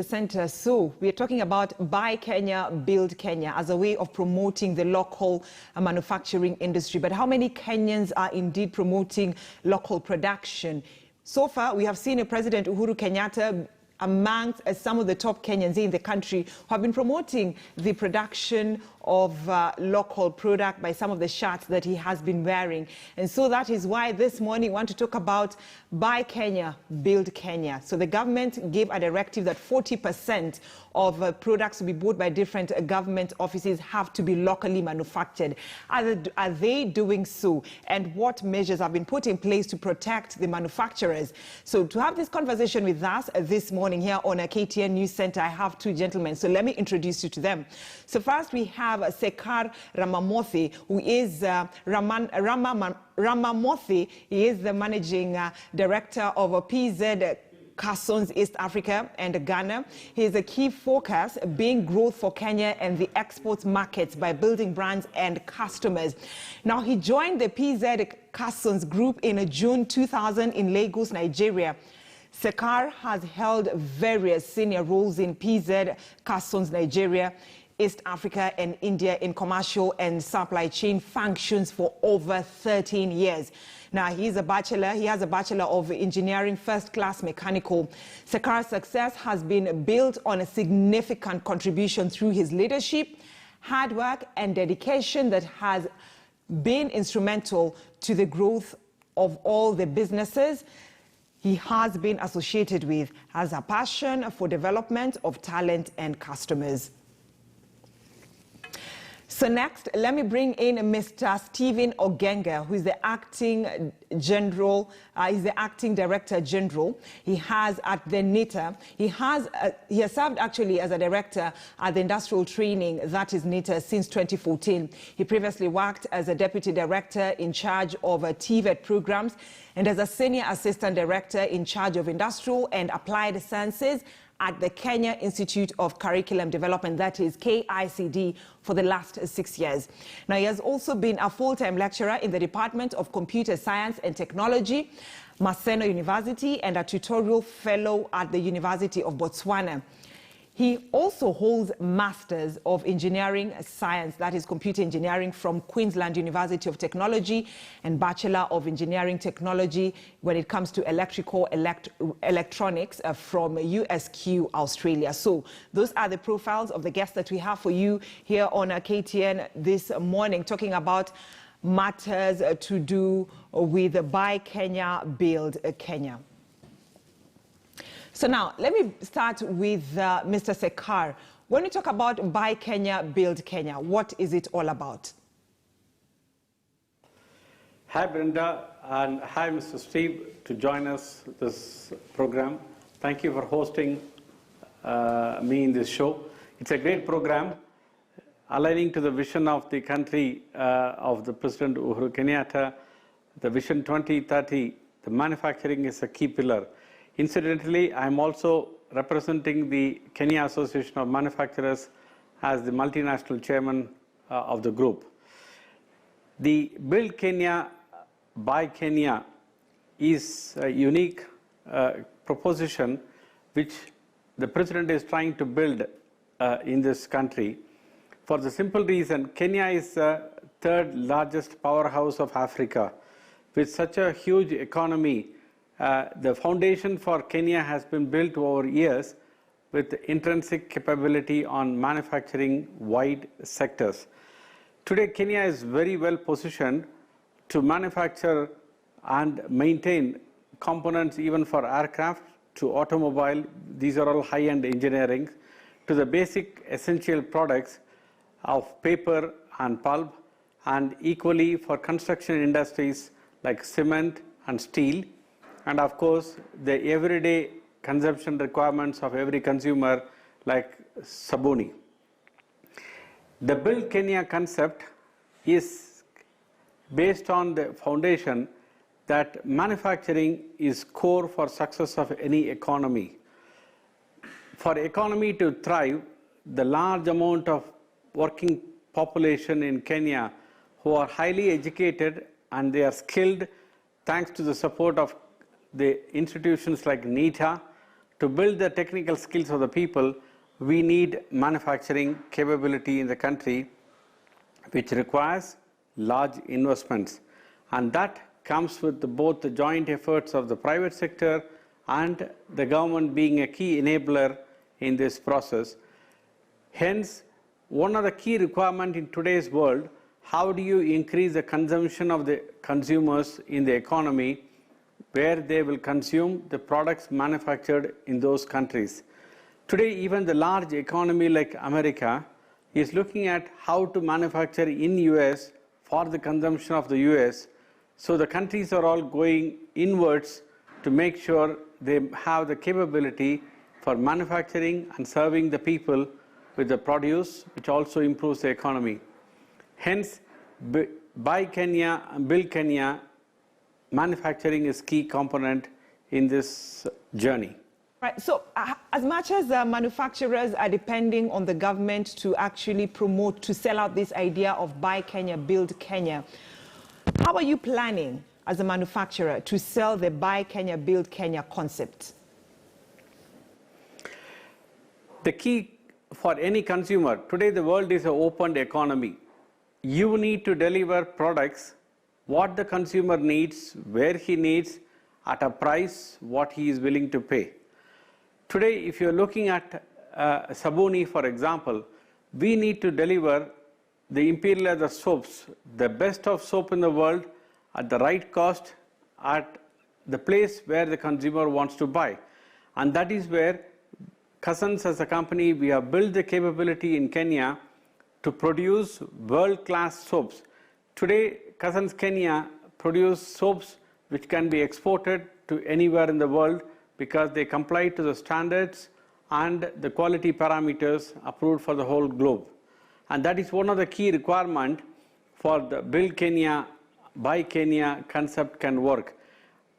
Center. So we're talking about Buy Kenya, Build Kenya as a way of promoting the local manufacturing industry. But how many Kenyans are indeed promoting local production? So far, we have seen President Uhuru Kenyatta amongst some of the top Kenyans in the country who have been promoting the production of local product by some of the shirts that he has been wearing. And so that is why this morning we want to talk about Buy Kenya, Build Kenya. So the government gave a directive that 40% of products to be bought by different government offices have to be locally manufactured. Are they doing so? And what measures have been put in place to protect the manufacturers? So to have this conversation with us this morning here on a KTN News Center, I have two gentlemen. So let me introduce you to them. So first we have Sekar Ramamothi, who is Ramamothi. He is the managing director of PZ Cussons East Africa and Ghana. He is a key focus being growth for Kenya and the export markets by building brands and customers. Now, he joined the PZ Cussons group in June 2000 in Lagos, Nigeria. Sekar has held various senior roles in PZ Cussons Nigeria, East Africa and India in commercial and supply chain functions for over 13 years. Now, he has a Bachelor of Engineering, First Class Mechanical. Sekar's success has been built on a significant contribution through his leadership, hard work and dedication that has been instrumental to the growth of all the businesses he has been associated with, has a passion for development of talent and customers. So next, let me bring in Mr. Stephen Ogenga, who is the acting general, is the acting director general. He has at the NITA. He has served actually as a director at the industrial training, that is NITA, since 2014. He previously worked as a deputy director in charge of TVET programs and as a senior assistant director in charge of industrial and applied sciences at the Kenya Institute of Curriculum Development, that is KICD, for the last 6 years. Now, he has also been a full-time lecturer in the Department of Computer Science and Technology, Maseno University, and a tutorial fellow at the University of Botswana. He also holds Masters of Engineering Science, that is Computer Engineering, from Queensland University of Technology, and Bachelor of Engineering Technology when it comes to electronics from USQ, Australia. So those are the profiles of the guests that we have for you here on KTN this morning, talking about matters to do with Buy Kenya, Build Kenya. So now, let me start with Mr. Sekar. When we talk about Buy Kenya, Build Kenya, what is it all about? Hi, Brenda, and hi, Mr. Steve, to join us this program. Thank you for hosting me in this show. It's a great program, aligning to the vision of the country of the President Uhuru Kenyatta, the Vision 2030. The manufacturing is a key pillar. Incidentally, I'm also representing the Kenya Association of Manufacturers as the multinational chairman of the group. The Build Kenya, Buy Kenya is a unique proposition which the President is trying to build in this country. For the simple reason, Kenya is the third largest powerhouse of Africa. With such a huge economy, the foundation for Kenya has been built over years with intrinsic capability on manufacturing wide sectors. Today, Kenya is very well positioned to manufacture and maintain components even for aircraft, to automobile. These are all high-end engineering, to the basic essential products of paper and pulp, and equally for construction industries like cement and steel, and of course, the everyday consumption requirements of every consumer like sabuni. The Build Kenya concept is based on the foundation that manufacturing is core for success of any economy. For economy to thrive, the large amount of working population in Kenya who are highly educated and they are skilled thanks to the support of the institutions like NITA, to build the technical skills of the people, we need manufacturing capability in the country, which requires large investments. And that comes with both the joint efforts of the private sector and the government being a key enabler in this process. Hence, one of the key requirements in today's world, how do you increase the consumption of the consumers in the economy where they will consume the products manufactured in those countries. Today, even the large economy like America is looking at how to manufacture in US for the consumption of the US. So the countries are all going inwards to make sure they have the capability for manufacturing and serving the people with the produce, which also improves the economy. Hence, Buy Kenya and Build Kenya, manufacturing is key component in this journey. Right. So as much as manufacturers are depending on the government to actually promote, to sell out this idea of Buy Kenya, Build Kenya, how are you planning as a manufacturer to sell the Buy Kenya, Build Kenya concept? The key for any consumer, today the world is an open economy. You need to deliver products, what the consumer needs, where he needs, at a price, what he is willing to pay. Today, if you're looking at Sabuni, for example, we need to deliver the imperial leather soaps, the best of soap in the world, at the right cost, at the place where the consumer wants to buy. And that is where Cousins as a company, we have built the capability in Kenya to produce world-class soaps. Today, Cousins Kenya produce soaps which can be exported to anywhere in the world because they comply to the standards and the quality parameters approved for the whole globe. And that is one of the key requirements for the Build Kenya, Buy Kenya concept can work.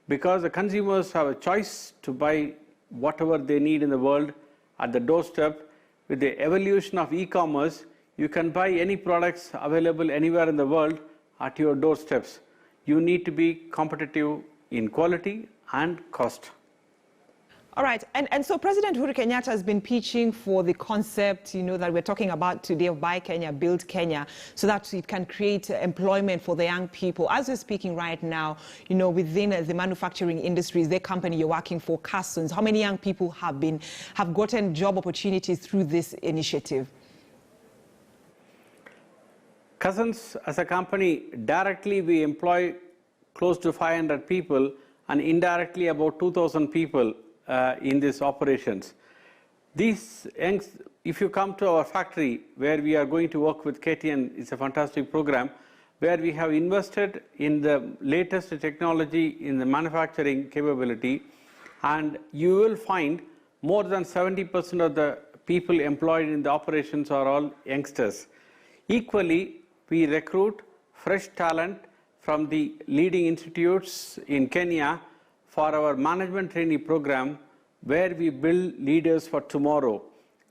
Because the consumers have a choice to buy whatever they need in the world at the doorstep. With the evolution of e-commerce, you can buy any products available anywhere in the world at your doorsteps. You need to be competitive in quality and cost. All right, and so President Uhuru Kenyatta has been pitching for the concept, that we're talking about today of Buy Kenya, Build Kenya, so that it can create employment for the young people. As we're speaking right now, within the manufacturing industries, the company you're working for, Cousins, how many young people have gotten job opportunities through this initiative? Cousins, as a company, directly we employ close to 500 people and indirectly about 2,000 people in these operations. These young, if you come to our factory where we are going to work with KTN, it's a fantastic program where we have invested in the latest technology in the manufacturing capability, and you will find more than 70% of the people employed in the operations are all youngsters. Equally, we recruit fresh talent from the leading institutes in Kenya for our management trainee program where we build leaders for tomorrow.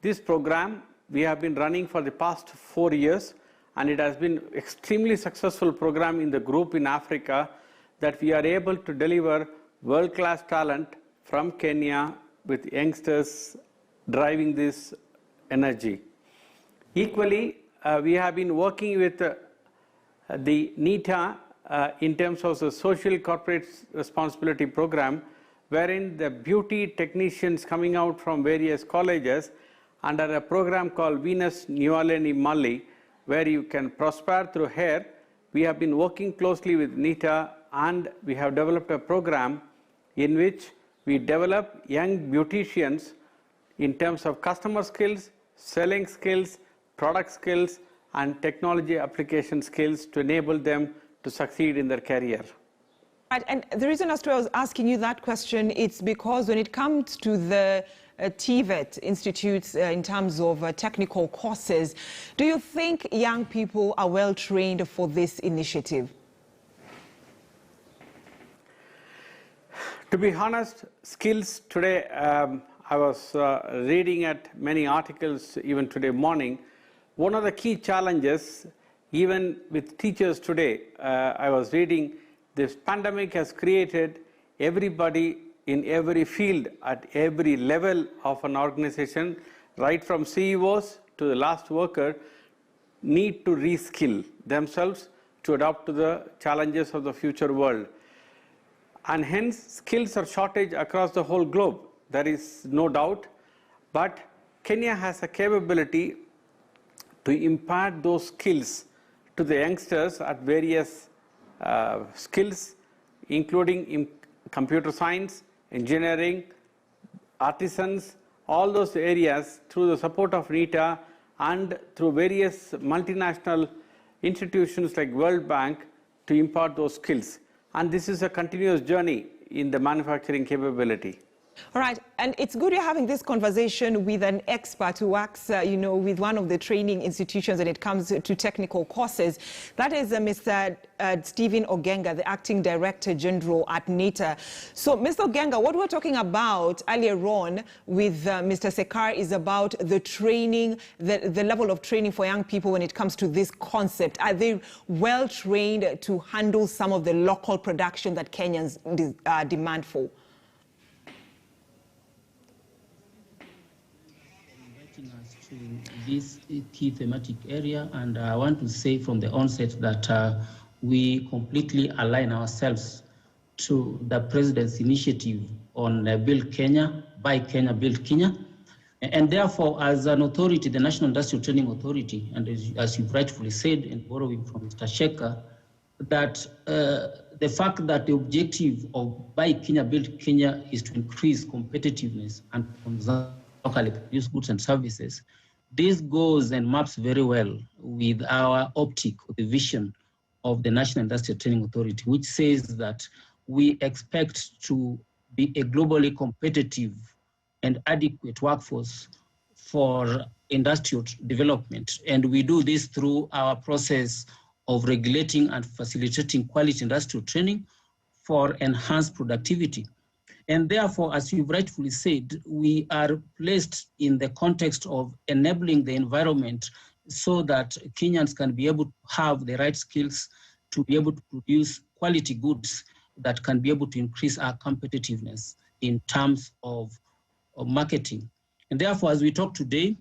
This program we have been running for the past 4 years, and it has been extremely successful program in the group in Africa that we are able to deliver world-class talent from Kenya with youngsters driving this energy. Equally, we have been working with the NITA in terms of the social corporate responsibility program, wherein the beauty technicians coming out from various colleges under a program called Venus Nyualeni Mali, where you can prosper through hair. We have been working closely with NITA, and we have developed a program in which we develop young beauticians in terms of customer skills, selling skills, product skills, and technology application skills to enable them to succeed in their career. Right, and the reason as to I was asking you that question, it's because when it comes to the TVET institutes in terms of technical courses, do you think young people are well trained for this initiative? To be honest, skills today, I was reading at many articles even today morning. One of the key challenges, even with teachers today, I was reading, this pandemic has created everybody in every field, at every level of an organization, right from CEOs to the last worker, need to reskill themselves to adapt to the challenges of the future world. And hence, skills are shortage across the whole globe. There is no doubt. But Kenya has a capability to impart those skills to the youngsters at various skills, including in computer science, engineering, artisans, all those areas through the support of NITA and through various multinational institutions like World Bank to impart those skills. And this is a continuous journey in the manufacturing capability. All right, and it's good you're having this conversation with an expert who works, with one of the training institutions when it comes to technical courses. That is Mr. Stephen Ogenga, the Acting Director General at NITA. So, Mr. Ogenga, what we're talking about earlier on with Mr. Sekar is about the training, the level of training for young people when it comes to this concept. Are they well trained to handle some of the local production that Kenyans demand for? To this key thematic area, and I want to say from the onset that we completely align ourselves to the President's initiative on Build Kenya, Buy Kenya, Build Kenya. And therefore, as an authority, the National Industrial Training Authority, and as you've rightfully said, and borrowing from Mr. Shekhar, that the fact that the objective of Buy Kenya, Build Kenya is to increase competitiveness and consumption locally produced goods and services, this goes and maps very well with our optic, the vision of the National Industrial Training Authority, which says that we expect to be a globally competitive and adequate workforce for industrial development. And we do this through our process of regulating and facilitating quality industrial training for enhanced productivity. And therefore, as you've rightfully said, we are placed in the context of enabling the environment so that Kenyans can be able to have the right skills to be able to produce quality goods that can be able to increase our competitiveness in terms of marketing. And therefore, as we talk today,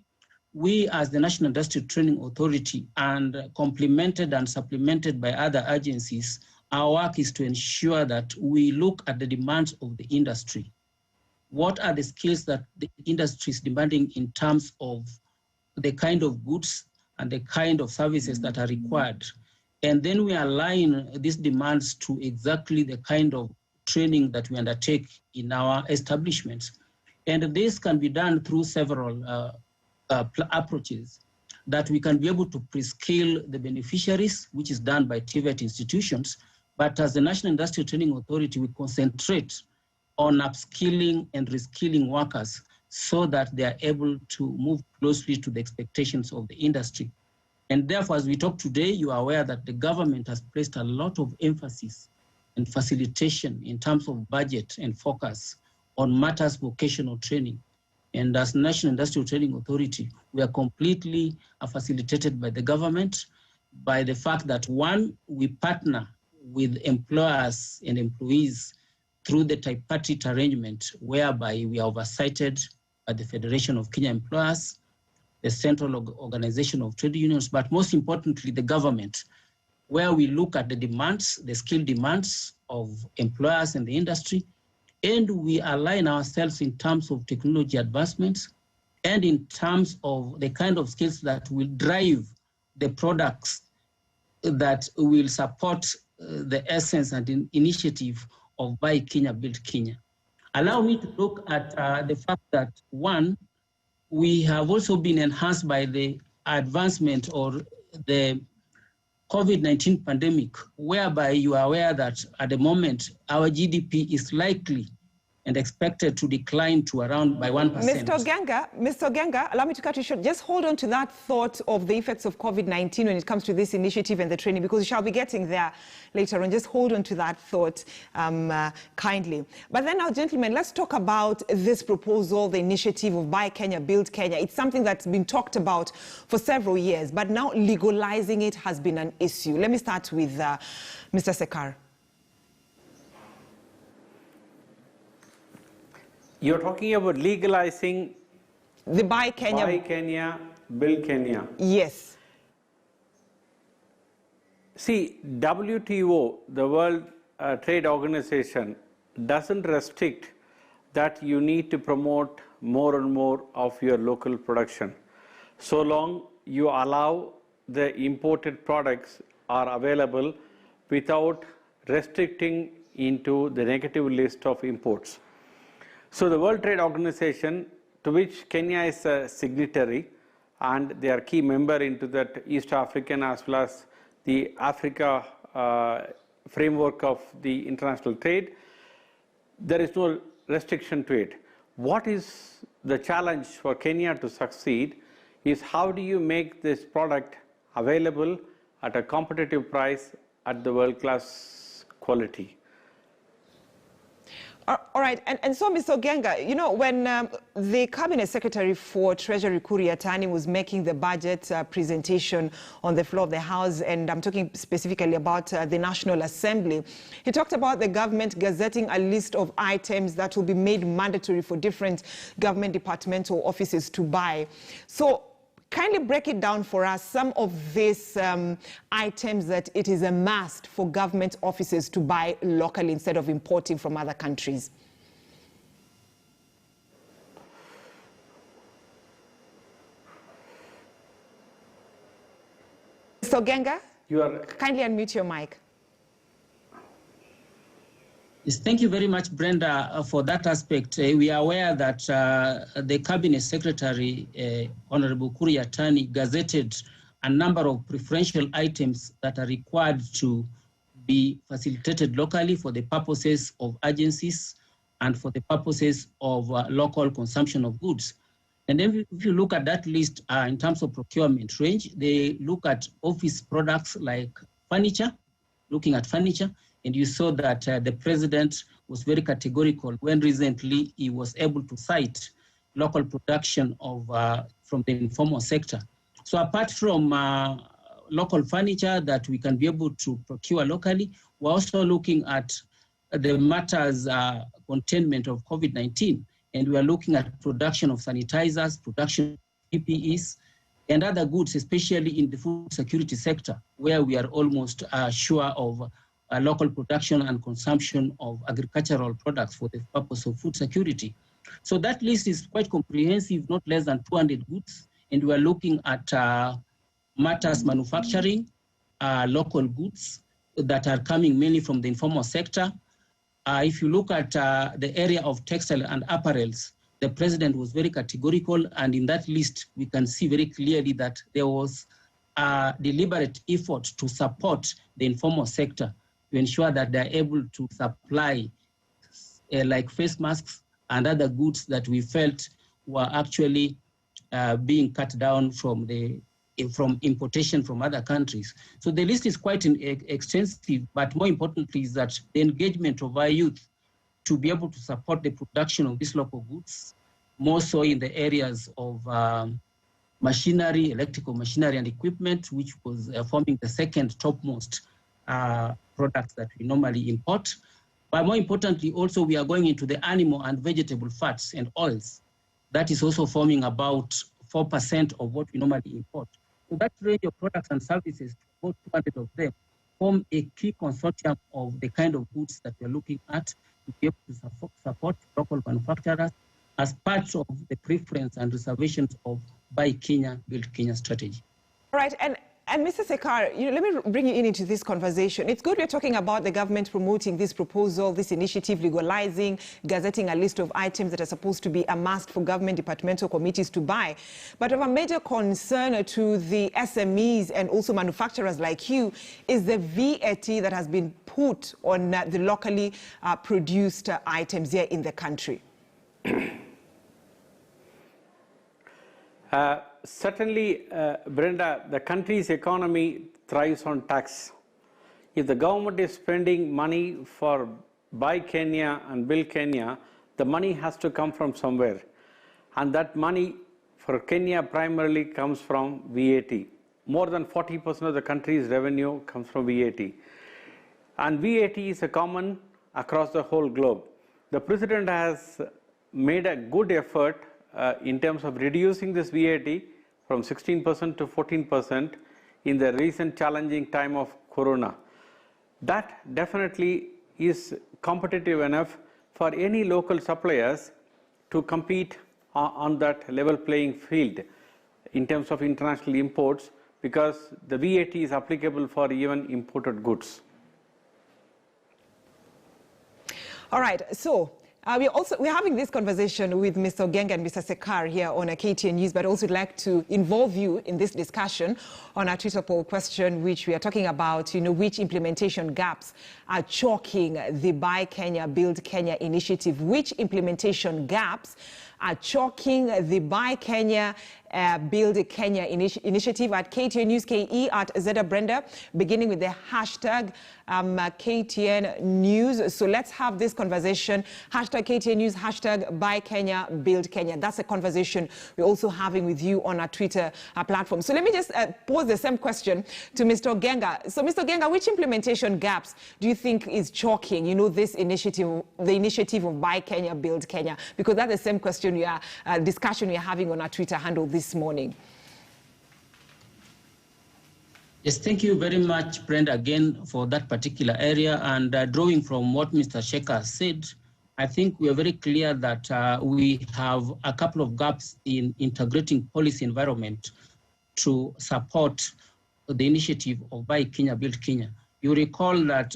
we as the National Industrial Training Authority, and complemented and supplemented by other agencies, our work is to ensure that we look at the demands of the industry. What are the skills that the industry is demanding in terms of the kind of goods and the kind of services that are required? And then we align these demands to exactly the kind of training that we undertake in our establishments. And this can be done through several approaches, that we can be able to pre-skill the beneficiaries, which is done by TVET institutions. But as the National Industrial Training Authority, we concentrate on upskilling and reskilling workers so that they are able to move closely to the expectations of the industry. And therefore, as we talk today, you are aware that the government has placed a lot of emphasis and facilitation in terms of budget and focus on matters vocational training. And as National Industrial Training Authority, we are completely facilitated by the government by the fact that, one, we partner with employers and employees through the tripartite arrangement, whereby we are oversighted by the Federation of Kenya Employers, the Central Organization of Trade Unions, but most importantly, the government, where we look at the demands, the skill demands of employers and the industry, and we align ourselves in terms of technology advancements and in terms of the kind of skills that will drive the products that will support the essence and initiative of Buy Kenya, Build Kenya. Allow me to look at the fact that, one, we have also been enhanced by the advancement or the COVID-19 pandemic, whereby you are aware that at the moment, our GDP is likely and expected to decline to around by 1%. Mr. Ogenga, allow me to cut you short. Just hold on to that thought of the effects of COVID-19 when it comes to this initiative and the training, because we shall be getting there later on. Just hold on to that thought kindly. But then now, gentlemen, let's talk about this proposal, the initiative of Buy Kenya, Build Kenya. It's something that's been talked about for several years, but now legalizing it has been an issue. Let me start with Mr. Sekar. You're talking about legalizing The Buy Kenya. Buy Kenya, Build Kenya. Yes. See, WTO, the World Trade Organization, doesn't restrict that you need to promote more and more of your local production. So long you allow the imported products are available without restricting into the negative list of imports. So the World Trade Organization, to which Kenya is a signatory, and they are key member into that East African as well as the Africa framework of the international trade, there is no restriction to it. What is the challenge for Kenya to succeed is how do you make this product available at a competitive price at the world-class quality. All right, and so, Mr. Ogenga, you know, when the Cabinet Secretary for Treasury, Kuriatani, was making the budget presentation on the floor of the House, and I'm talking specifically about the National Assembly, he talked about the government gazetting a list of items that will be made mandatory for different government departmental offices to buy. So, kindly break it down for us, some of these items that it is a must for government offices to buy locally instead of importing from other countries. Mr. Ogenga, kindly unmute your mic. Yes, thank you very much, Brenda, for that aspect. We are aware that the Cabinet Secretary, Honorable Kuriatani, gazetted a number of preferential items that are required to be facilitated locally for the purposes of agencies and for the purposes of local consumption of goods. And then if you look at that list in terms of procurement range, they look at office products like furniture, looking at furniture. And you saw that the president was very categorical when recently he was able to cite local production of from the informal sector. So apart from local furniture that we can be able to procure locally, we're also looking at the matters containment of COVID-19. And we are looking at production of sanitizers, production of PPEs, and other goods, especially in the food security sector, where we are almost sure of local production and consumption of agricultural products for the purpose of food security. So that list is quite comprehensive, not less than 200 goods. And we are looking at matters manufacturing, local goods that are coming mainly from the informal sector. If you look at the area of textile and apparels, the president was very categorical. And in that list, we can see very clearly that there was a deliberate effort to support the informal sector to ensure that they're able to supply like face masks and other goods that we felt were actually being cut down from importation from other countries. So the list is quite extensive, but more importantly is that the engagement of our youth to be able to support the production of these local goods, more so in the areas of machinery, electrical machinery and equipment, which was forming the second topmost products that we normally import. But more importantly, also we are going into the animal and vegetable fats and oils. That is also forming about 4% of what we normally import. So that range of products and services, about 200 of them, form a key consortium of the kind of goods that we're looking at to be able to support local manufacturers as part of the preference and reservations of Buy Kenya, Build Kenya strategy. All right, and Mr. Sekar, let me bring you into this conversation. It's good we're talking about the government promoting this proposal, this initiative, legalizing, gazetting a list of items that are supposed to be a must for government departmental committees to buy. But of a major concern to the SMEs and also manufacturers like you is the VAT that has been put on the locally produced items here in the country. Certainly, Brenda, the country's economy thrives on tax. If the government is spending money for Buy Kenya and Build Kenya, the money has to come from somewhere. And that money for Kenya primarily comes from VAT. More than 40% of the country's revenue comes from VAT. And VAT is a common across the whole globe. The president has made a good effort in terms of reducing this VAT from 16% to 14% in the recent challenging time of Corona. That definitely is competitive enough for any local suppliers to compete on that level playing field in terms of international imports, because the VAT is applicable for even imported goods. All right, so we're having this conversation with Mr. Ogenga and Mr. Sekar here on KTN News, but also would like to involve you in this discussion on our Twitter poll question, which we are talking about, which implementation gaps are choking the Buy Kenya, Build Kenya initiative. Which implementation gaps are choking the Buy Kenya, Build Kenya initiative? At KTN News KE, at Zeda Brenda, beginning with the hashtag KTN News. So let's have this conversation. Hashtag KTN News, hashtag Buy Kenya, Build Kenya. That's a conversation we're also having with you on our Twitter platform. So let me just pose the same question to Mr. Ogenga. So Mr. Ogenga, which implementation gaps do you think is choking, this initiative, the initiative of Buy Kenya, Build Kenya? Because that's the same question discussion we are having on our Twitter handle this morning. Yes, thank you very much, Brenda, again for that particular area. And drawing from what Mr. Shekhar said, I think we are very clear that we have a couple of gaps in integrating policy environment to support the initiative of Buy Kenya, Build Kenya. You recall that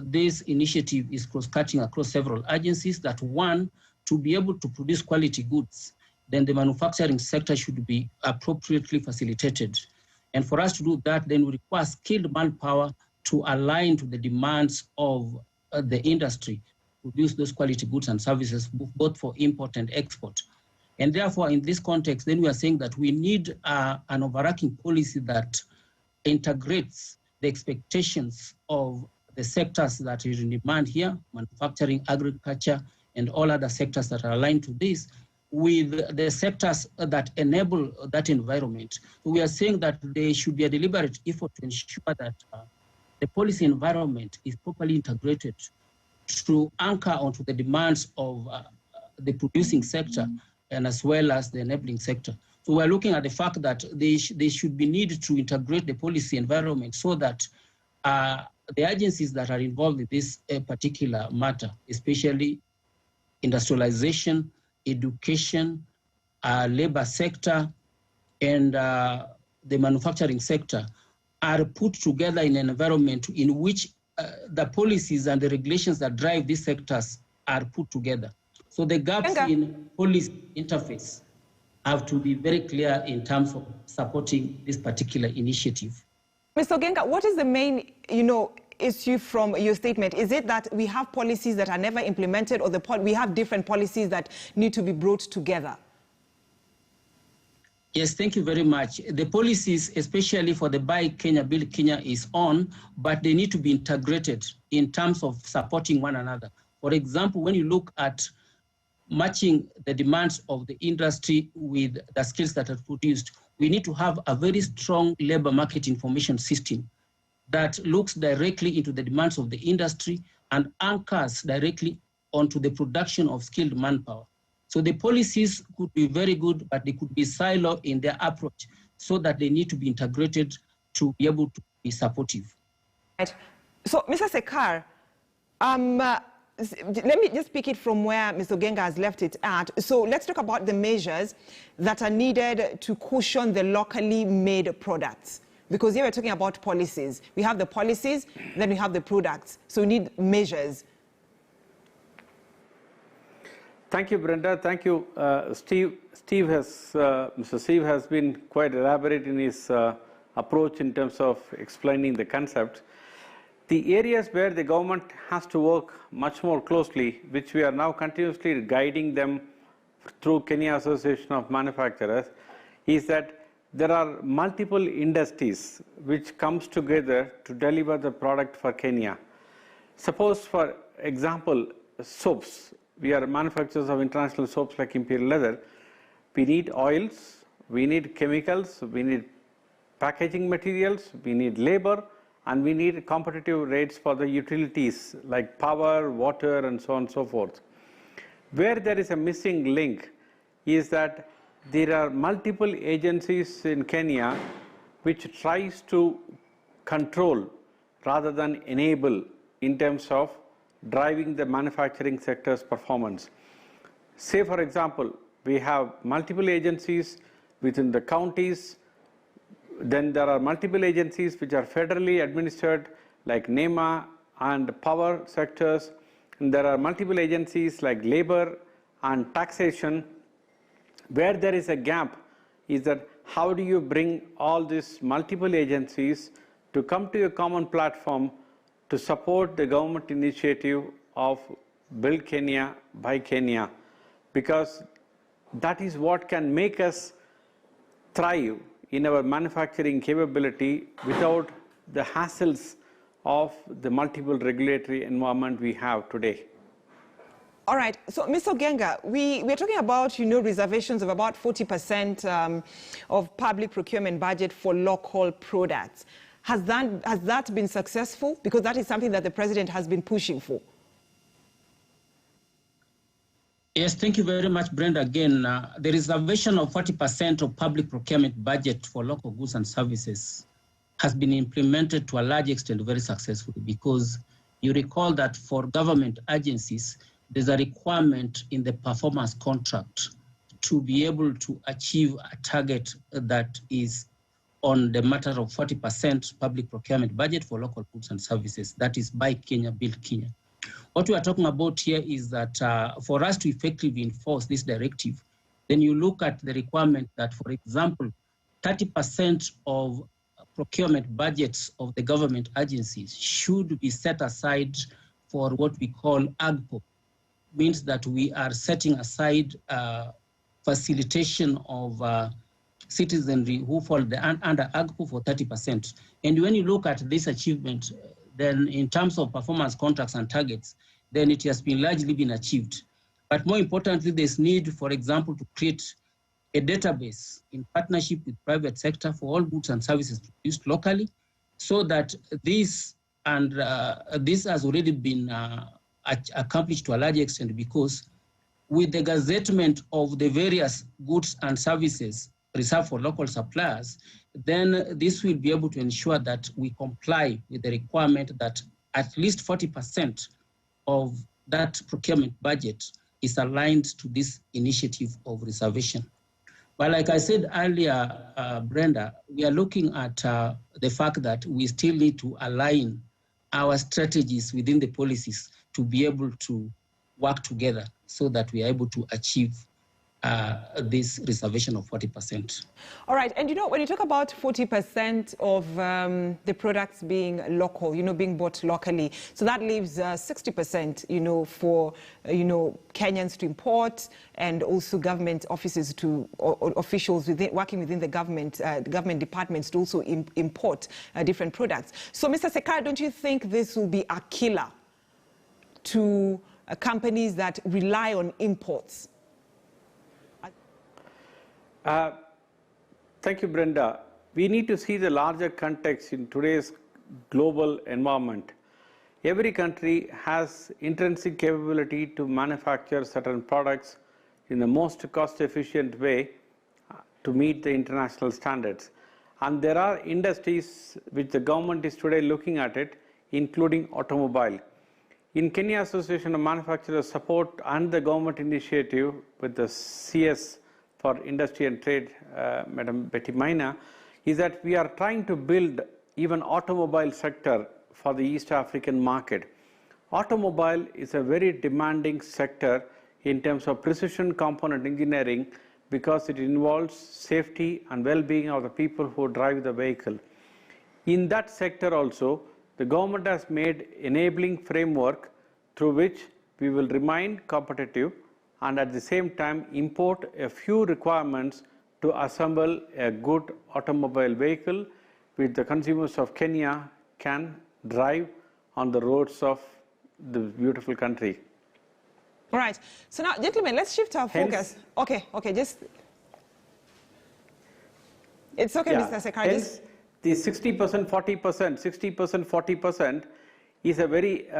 this initiative is cross-cutting across several agencies. That one, to be able to produce quality goods, then the manufacturing sector should be appropriately facilitated. And for us to do that, then we require skilled manpower to align to the demands of the industry, produce those quality goods and services, both for import and export. And therefore, in this context, then we are saying that we need an overarching policy that integrates the expectations of the sectors that are in demand here, manufacturing, agriculture, and all other sectors that are aligned to this, with the sectors that enable that environment. So we are saying that there should be a deliberate effort to ensure that the policy environment is properly integrated to anchor onto the demands of the producing sector and as well as the enabling sector. So we're looking at the fact that they should be needed to integrate the policy environment so that the agencies that are involved in this particular matter, especially industrialization, education, labor sector, and the manufacturing sector, are put together in an environment in which the policies and the regulations that drive these sectors are put together. So the gaps in policy interface have to be very clear in terms of supporting this particular initiative. Mr. Ogenga, what is the main, issue from your statement? Is it that we have policies that are never implemented, or we have different policies that need to be brought together? Yes, thank you very much. The policies, especially for the Buy Kenya, Build Kenya, is on, but they need to be integrated in terms of supporting one another. For example, when you look at matching the demands of the industry with the skills that are produced, we need to have a very strong labor market information system that looks directly into the demands of the industry and anchors directly onto the production of skilled manpower. So the policies could be very good, but they could be siloed in their approach, so that they need to be integrated to be able to be supportive. Right. So, Mr. Sekar, let me just pick it from where Mr. Ogenga has left it at. So let's talk about the measures that are needed to cushion the locally made products. Because here we're talking about policies. We have the policies, then we have the products. So we need measures. Thank you, Brenda. Thank you, Steve. Mr. Steve has been quite elaborate in his approach in terms of explaining the concept. The areas where the government has to work much more closely, which we are now continuously guiding them through Kenya Association of Manufacturers, is that there are multiple industries which comes together to deliver the product for Kenya. Suppose, for example, soaps. We are manufacturers of international soaps like Imperial Leather. We need oils, we need chemicals, we need packaging materials, we need labor, and we need competitive rates for the utilities like power, water, and so on and so forth. Where there is a missing link is that there are multiple agencies in Kenya which tries to control rather than enable in terms of driving the manufacturing sector's performance. Say, for example, we have multiple agencies within the counties. Then there are multiple agencies which are federally administered, like NEMA and power sectors. And there are multiple agencies like labor and taxation. Where there is a gap is that how do you bring all these multiple agencies to come to a common platform to support the government initiative of Build Kenya, Buy Kenya, because that is what can make us thrive in our manufacturing capability without the hassles of the multiple regulatory environment we have today. All right. So, Mr. Genga, we're talking about, reservations of about 40% of public procurement budget for local products. Has that been successful? Because that is something that the president has been pushing for. Yes, thank you very much, Brenda. Again, the reservation of 40% of public procurement budget for local goods and services has been implemented to a large extent very successfully, because you recall that for government agencies, there's a requirement in the performance contract to be able to achieve a target that is on the matter of 40% public procurement budget for local goods and services. That is Buy Kenya, Build Kenya. What we are talking about here is that for us to effectively enforce this directive, then you look at the requirement that, for example, 30% of procurement budgets of the government agencies should be set aside for what we call AGPO. Means that we are setting aside facilitation of citizenry who fall under AGPO for 30%. And when you look at this achievement, then in terms of performance contracts and targets, then it has been largely been achieved. But more importantly, there's need, for example, to create a database in partnership with private sector for all goods and services produced locally, so that this has already been accomplished to a large extent, because with the gazettement of the various goods and services reserved for local suppliers, then this will be able to ensure that we comply with the requirement that at least 40% of that procurement budget is aligned to this initiative of reservation. But like I said earlier, Brenda, we are looking at the fact that we still need to align our strategies within the policies to be able to work together so that we are able to achieve this reservation of 40%. All right. And, when you talk about 40% of the products being local, being bought locally, so that leaves 60%, for, Kenyans to import, and also government offices or officials working within the government departments to also import different products. So, Mr. Sekara, don't you think this will be a killer to companies that rely on imports? Thank you, Brenda. We need to see the larger context in today's global environment. Every country has intrinsic capability to manufacture certain products in the most cost-efficient way to meet the international standards. And there are industries which the government is today looking at it, including automobile. In Kenya Association of Manufacturers Support and the government initiative with the CS for Industry and Trade, Madam Betty Maina, is that we are trying to build even automobile sector for the East African market. Automobile is a very demanding sector in terms of precision component engineering, because it involves safety and well-being of the people who drive the vehicle. In that sector also, the government has made enabling framework through which we will remain competitive and at the same time import a few requirements to assemble a good automobile vehicle which the consumers of Kenya can drive on the roads of the beautiful country. All right. So now, gentlemen, let's shift our focus. Okay, just... It's okay, yeah. Mr. Sekara. Hence, the 60%, 40%, 60%, 40% is a very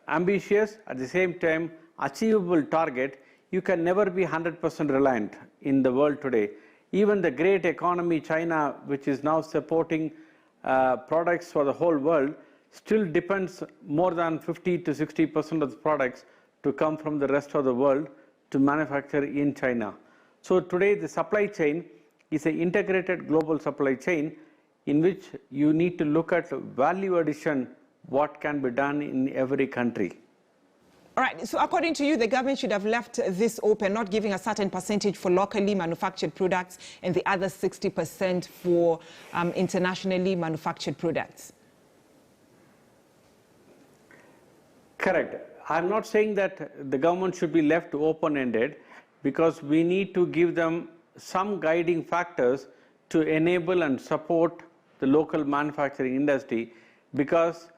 ambitious, at the same time, achievable target, you can never be 100% reliant in the world today. Even the great economy, China, which is now supporting products for the whole world, still depends more than 50 to 60% of the products to come from the rest of the world to manufacture in China. So today the supply chain is an integrated global supply chain in which you need to look at value addition, what can be done in every country. All right, so according to you, the government should have left this open, not giving a certain percentage for locally manufactured products and the other 60% for internationally manufactured products. Correct. I'm not saying that the government should be left open-ended, because we need to give them some guiding factors to enable and support the local manufacturing industry, because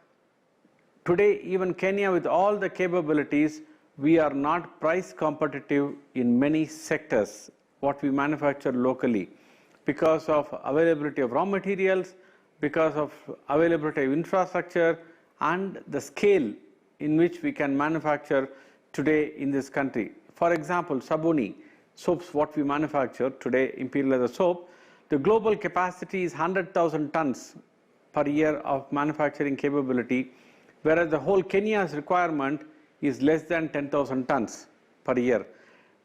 today, even Kenya, with all the capabilities, we are not price competitive in many sectors, what we manufacture locally, because of availability of raw materials, because of availability of infrastructure, and the scale in which we can manufacture today in this country. For example, sabuni, soaps, what we manufacture today, Imperial Leather soap, the global capacity is 100,000 tons per year of manufacturing capability, whereas the whole Kenya's requirement is less than 10,000 tons per year.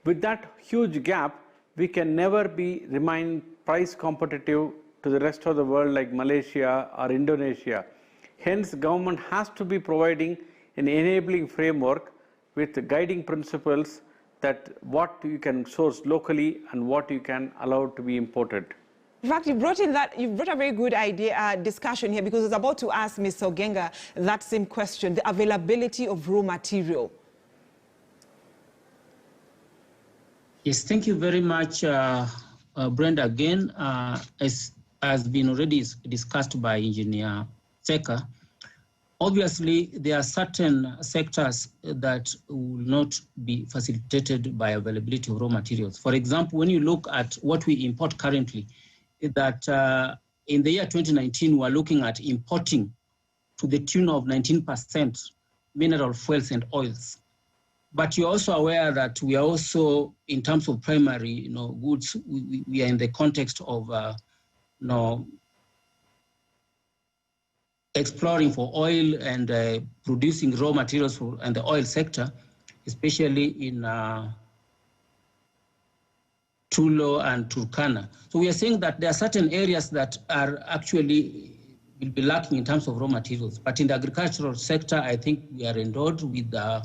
With that huge gap, we can never remain price competitive to the rest of the world like Malaysia or Indonesia. Hence, government has to be providing an enabling framework with guiding principles that what you can source locally and what you can allow to be imported. In fact, you brought a very good idea, discussion here, because I was about to ask Ms. Ogenga that same question, the availability of raw material. Yes, thank you very much, Brenda. Again, as has been already discussed by Engineer Theka, obviously there are certain sectors that will not be facilitated by availability of raw materials. For example, when you look at what we import currently, that in the year 2019, we're looking at importing to the tune of 19% mineral fuels and oils. But you're also aware that we are also, in terms of primary goods, we are in the context of exploring for oil and producing raw materials in the oil sector, especially in Tulo and Turkana. So we are saying that there are certain areas that are actually will be lacking in terms of raw materials. But in the agricultural sector, I think we are endowed with the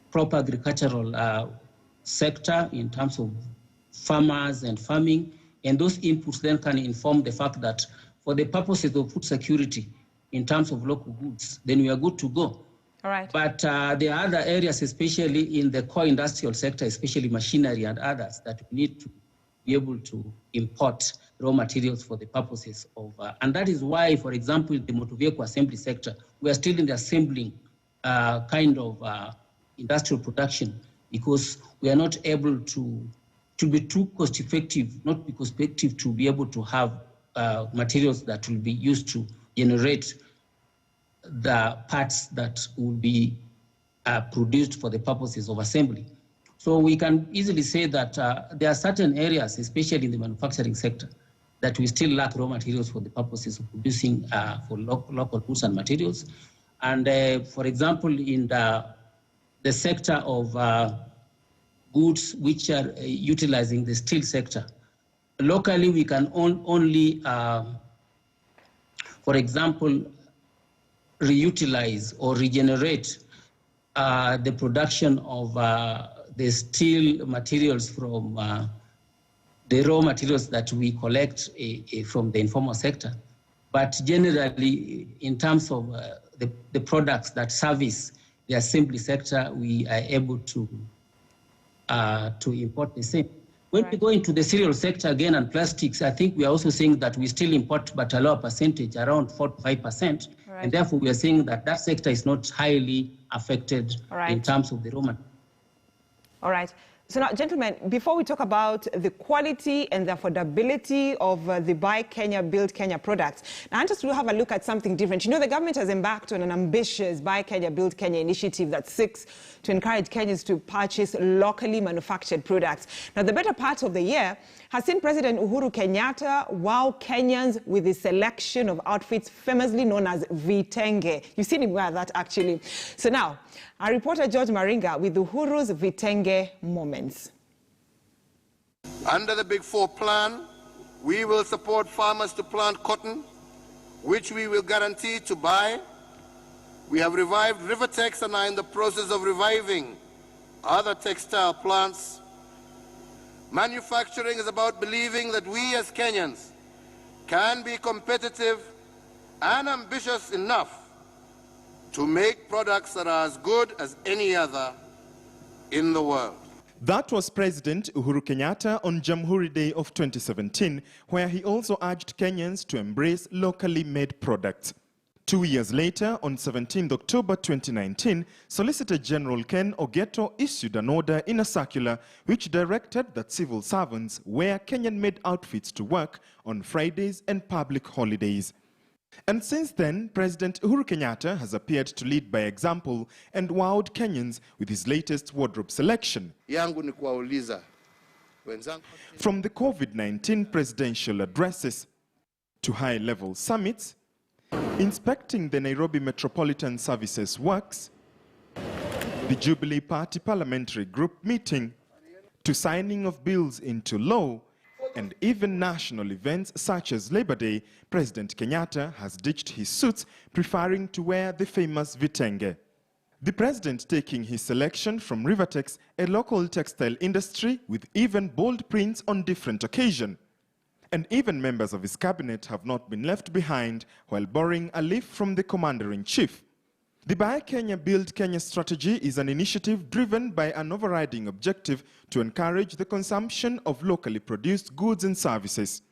proper agricultural sector in terms of farmers and farming. And those inputs then can inform the fact that for the purposes of food security, in terms of local goods, then we are good to go. All right. But there are other areas, especially in the core industrial sector, especially machinery and others, that we need to be able to import raw materials for the purposes of, and that is why, for example, in the motor vehicle assembly sector, we are still in the assembling kind of industrial production, because we are not able to be too cost effective, not be cost effective to be able to have materials that will be used to generate the parts that will be produced for the purposes of assembly. So we can easily say that there are certain areas, especially in the manufacturing sector, that we still lack raw materials for the purposes of producing for local goods and materials. And for example, in the sector of goods which are utilizing the steel sector, locally we can only, for example, reutilize or regenerate the production of the steel materials from the raw materials that we collect from the informal sector. But generally, in terms of the products that service the assembly sector, we are able to import the same. When we go into the cereal sector again and plastics, I think we are also saying that we still import, but a lower percentage, around 4 to 5%. Right. And therefore, we are saying that that sector is not highly affected in terms of the raw material. All right. So now, gentlemen, before we talk about the quality and the affordability of the Buy Kenya, Build Kenya products, now I want us to have a look at something different. You know, the government has embarked on an ambitious Buy Kenya, Build Kenya initiative that seeks to encourage Kenyans to purchase locally manufactured products. Now, the better part of the year has seen President Uhuru Kenyatta wow Kenyans with his selection of outfits famously known as Vitenge. You've seen him wear that, actually. So now, our reporter George Maringa with Uhuru's Vitenge moments. Under the Big Four plan, we will support farmers to plant cotton, which we will guarantee to buy. We have revived Rivertex and are in the process of reviving other textile plants. Manufacturing is about believing that we as Kenyans can be competitive and ambitious enough to make products that are as good as any other in the world. That was President Uhuru Kenyatta on Jamhuri Day of 2017, where he also urged Kenyans to embrace locally made products. 2 years later, on 17 October 2019, Solicitor General Ken Ogeto issued an order in a circular which directed that civil servants wear Kenyan-made outfits to work on Fridays and public holidays. And since then, President Uhuru Kenyatta has appeared to lead by example and wowed Kenyans with his latest wardrobe selection. From the COVID-19 presidential addresses to high-level summits, inspecting the Nairobi Metropolitan Services Works, the Jubilee Party Parliamentary Group meeting, to signing of bills into law, and even national events such as Labor Day, President Kenyatta has ditched his suits, preferring to wear the famous Vitenge. The president taking his selection from Rivertex, a local textile industry with even bold prints on different occasions. And even members of his cabinet have not been left behind while borrowing a leaf from the commander-in-chief. The Buy Kenya, Build Kenya strategy is an initiative driven by an overriding objective to encourage the consumption of locally produced goods and services.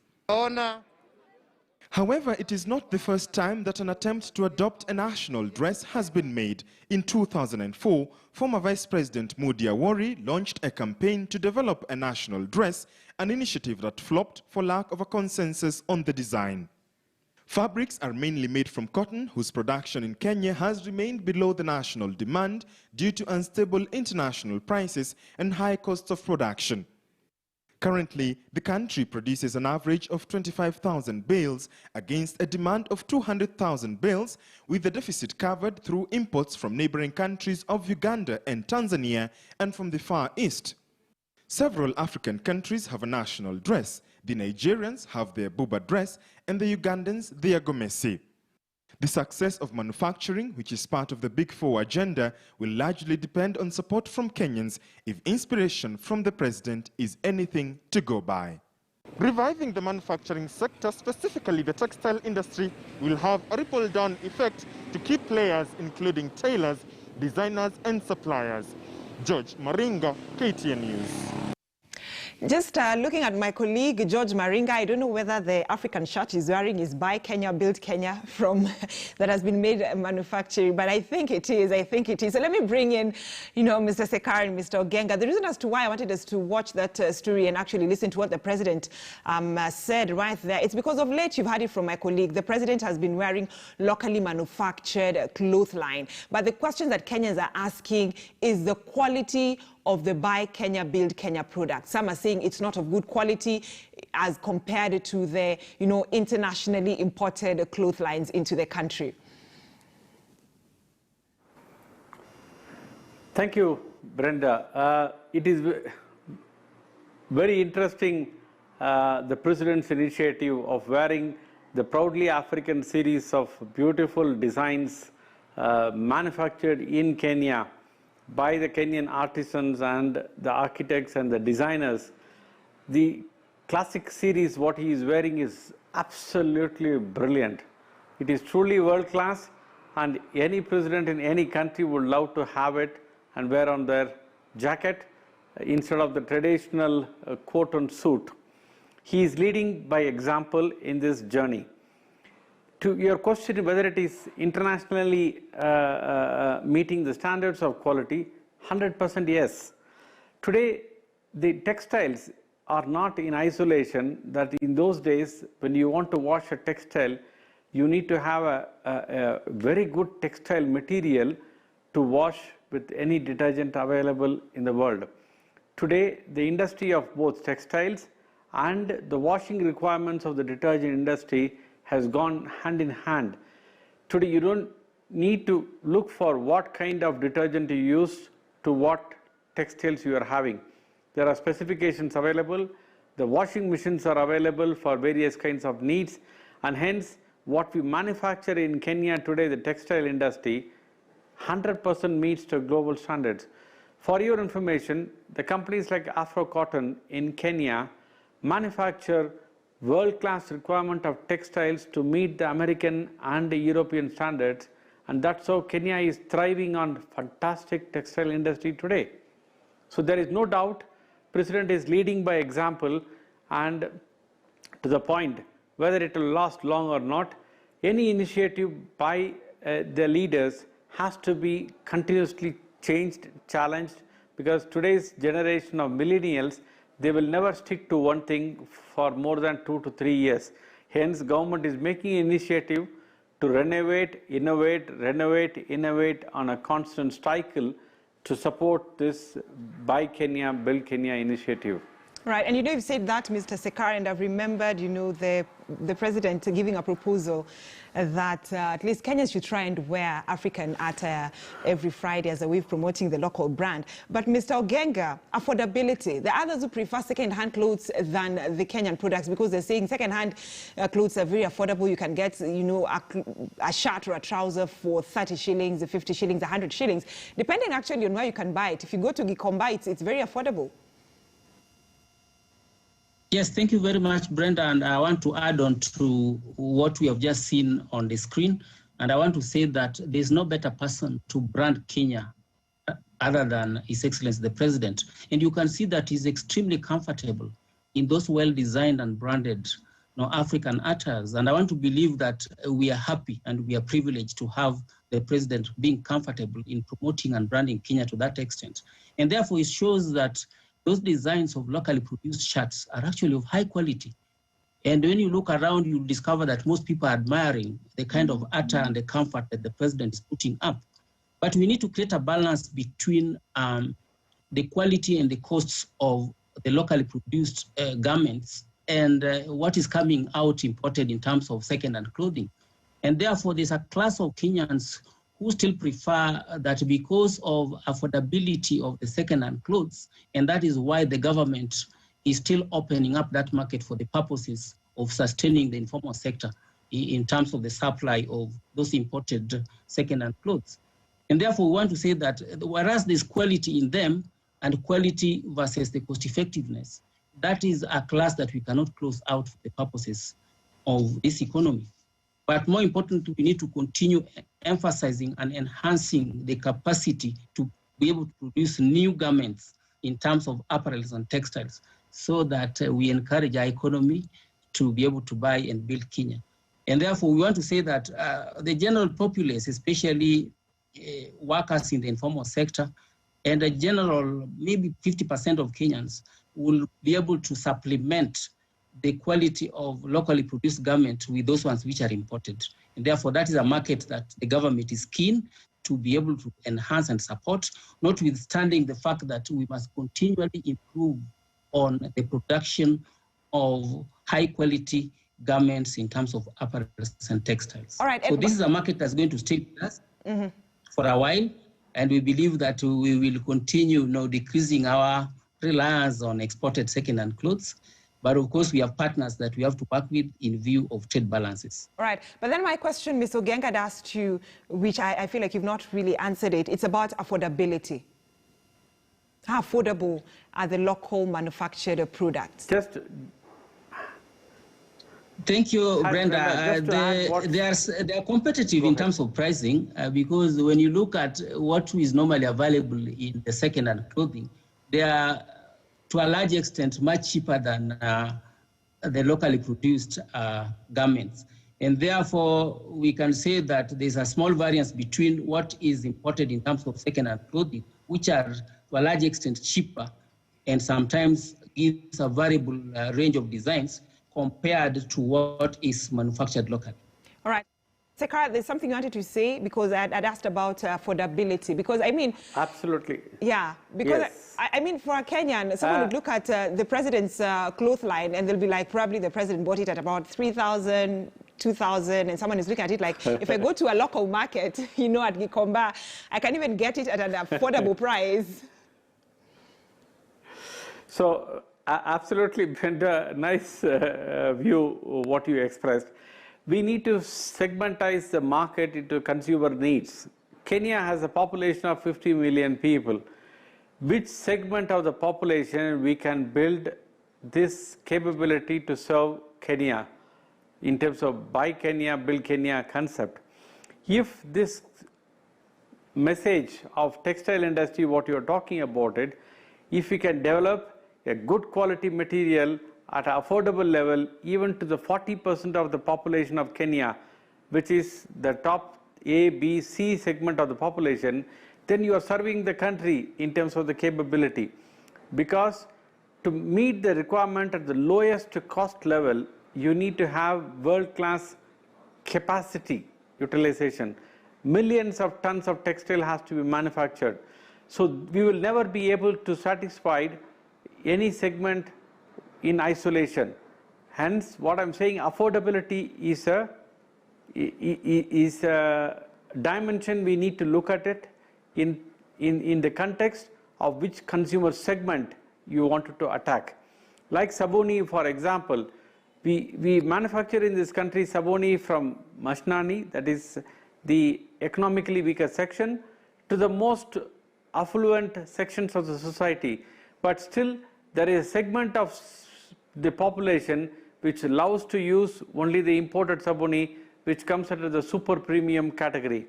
However, it is not the first time that an attempt to adopt a national dress has been made. In 2004, former Vice President Mudi Awori launched a campaign to develop a national dress, an initiative that flopped for lack of a consensus on the design. Fabrics are mainly made from cotton, whose production in Kenya has remained below the national demand due to unstable international prices and high costs of production. Currently, the country produces an average of 25,000 bales against a demand of 200,000 bales, with the deficit covered through imports from neighboring countries of Uganda and Tanzania and from the Far East. Several African countries have a national dress. The Nigerians have their Buba dress and the Ugandans their Gomesi. The success of manufacturing, which is part of the Big Four agenda, will largely depend on support from Kenyans if inspiration from the president is anything to go by. Reviving the manufacturing sector, specifically the textile industry, will have a ripple-down effect to key players including tailors, designers and suppliers. George Maringa, KTN News. Just looking at my colleague, George Maringa, I don't know whether the African shirt he's wearing is Buy Kenya, Build Kenya from that has been made manufacturing, but I think it is. So let me bring in, Mr. Sekar and Mr. Ogenga. The reason as to why I wanted us to watch that story and actually listen to what the president said right there, it's because of late, you've heard it from my colleague, the president has been wearing locally manufactured clothesline. But the question that Kenyans are asking is the quality of the Buy Kenya, Build Kenya product. Some are saying it's not of good quality as compared to the, internationally imported clotheslines into the country. Thank you, Brenda. It is very interesting, the President's initiative of wearing the proudly African series of beautiful designs manufactured in Kenya by the Kenyan artisans and the architects and the designers. The classic series, what he is wearing is absolutely brilliant. It is truly world class, and any president in any country would love to have it and wear on their jacket instead of the traditional coat and suit. He is leading by example in this journey. To your question whether it is internationally meeting the standards of quality, 100% yes. Today, the textiles are not in isolation, that in those days, when you want to wash a textile, you need to have a very good textile material to wash with any detergent available in the world. Today, the industry of both textiles and the washing requirements of the detergent industry has gone hand in hand. Today, you don't need to look for what kind of detergent you use to what textiles you are having. There are specifications available. The washing machines are available for various kinds of needs, and hence what we manufacture in Kenya today, the textile industry, 100% meets the global standards. For your information, the companies like Afro Cotton in Kenya manufacture world-class requirement of textiles to meet the American and the European standards, and that's how Kenya is thriving on fantastic textile industry today. So there is no doubt President is leading by example, and to the point, whether it will last long or not, any initiative by the leaders has to be continuously changed, challenged, because today's generation of millennials, they will never stick to one thing for more than 2 to 3 years. Hence, government is making initiative to renovate, innovate, renovate, innovate on a constant cycle to support this Buy Kenya, Build Kenya initiative. Right, and you've said that, Mr. Sekar, and I've remembered, the president giving a proposal that at least Kenyans should try and wear African attire every Friday as a way of promoting the local brand. But Mr. Ogenga, affordability, there are others who prefer second-hand clothes than the Kenyan products because they're saying second-hand clothes are very affordable. You can get, a shirt or a trouser for 30 shillings, 50 shillings, 100 shillings, depending actually on where you can buy it. If you go to Gikomba, it's very affordable. Yes, thank you very much, Brenda. And I want to add on to what we have just seen on the screen. And I want to say that there's no better person to brand Kenya other than His Excellency the President. And you can see that he's extremely comfortable in those well-designed and branded African attires. And I want to believe that we are happy and we are privileged to have the President being comfortable in promoting and branding Kenya to that extent. And therefore, it shows that those designs of locally produced shirts are actually of high quality. And when you look around, you'll discover that most people are admiring the kind of attire and the comfort that the president is putting up. But we need to create a balance between the quality and the costs of the locally produced garments and what is coming out imported in terms of second-hand clothing. And therefore, there's a class of Kenyans who still prefer that because of affordability of the second-hand clothes, and that is why the government is still opening up that market for the purposes of sustaining the informal sector in terms of the supply of those imported second-hand clothes. And therefore, we want to say that whereas there's quality in them and quality versus the cost effectiveness, that is a class that we cannot close out for the purposes of this economy. But more importantly, we need to continue emphasizing and enhancing the capacity to be able to produce new garments in terms of apparels and textiles so that we encourage our economy to be able to buy and build Kenya. And therefore, we want to say that the general populace, especially workers in the informal sector, and a general, maybe 50% of Kenyans will be able to supplement the quality of locally produced garments with those ones which are imported. And therefore, that is a market that the government is keen to be able to enhance and support, notwithstanding the fact that we must continually improve on the production of high quality garments in terms of apparels and textiles. All right, so this is a market that's going to stay with us for a while, and we believe that we will continue decreasing our reliance on exported second-hand clothes. But of course, we have partners that we have to work with in view of trade balances. All right. But then my question, Ms. Ogenga, had asked you, which I feel like you've not really answered it, it's about affordability. How affordable are the local manufactured products? Thank you, Brenda. They are competitive in terms of pricing because when you look at what is normally available in the second-hand clothing, they are, to a large extent, much cheaper than the locally produced garments. And therefore, we can say that there's a small variance between what is imported in terms of second-hand clothing, which are, to a large extent, cheaper, and sometimes gives a variable range of designs compared to what is manufactured locally. All right. Sekar, there's something I wanted to say because I'd asked about affordability. Because I mean, absolutely. Yeah, because yes. I mean, for a Kenyan, someone would look at the president's cloth line and they'll be like, probably the president bought it at about 3,000, 2,000, and someone is looking at it like, if I go to a local market, you know, at Gikomba, I can even get it at an affordable price. So, absolutely, Brenda, nice view what you expressed. We need to segmentize the market into consumer needs. Kenya has a population of 50 million people. Which segment of the population we can build this capability to serve Kenya in terms of buy Kenya, build Kenya concept? If this message of textile industry, what you're talking about it, if we can develop a good quality material at an affordable level, even to the 40% of the population of Kenya, which is the top A, B, C segment of the population, then you are serving the country in terms of the capability. Because to meet the requirement at the lowest cost level, you need to have world-class capacity utilization. Millions of tons of textile has to be manufactured. So we will never be able to satisfy any segment in isolation. Hence, what I'm saying, affordability is a dimension we need to look at it in the context of which consumer segment you wanted to attack. Like Sabuni, for example, we manufacture in this country Sabuni from Mashnani, that is the economically weaker section, to the most affluent sections of the society. But still, there is a segment of the population which loves to use only the imported Sabuni, which comes under the super premium category.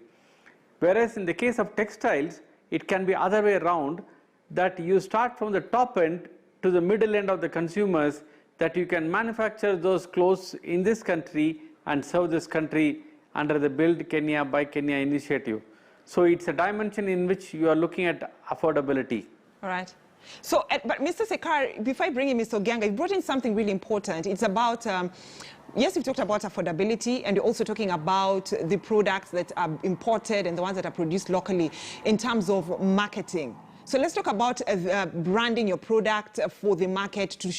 Whereas in the case of textiles, it can be other way around, that you start from the top end to the middle end of the consumers, that you can manufacture those clothes in this country and serve this country under the Build Kenya, Buy Kenya initiative. So it's a dimension in which you are looking at affordability. All right. So, but Mr. Sekar, before I bring in Mr. Ogianga, you brought in something really important. It's about, yes, we've talked about affordability, and you're also talking about the products that are imported and the ones that are produced locally in terms of marketing. So let's talk about branding your product for the market to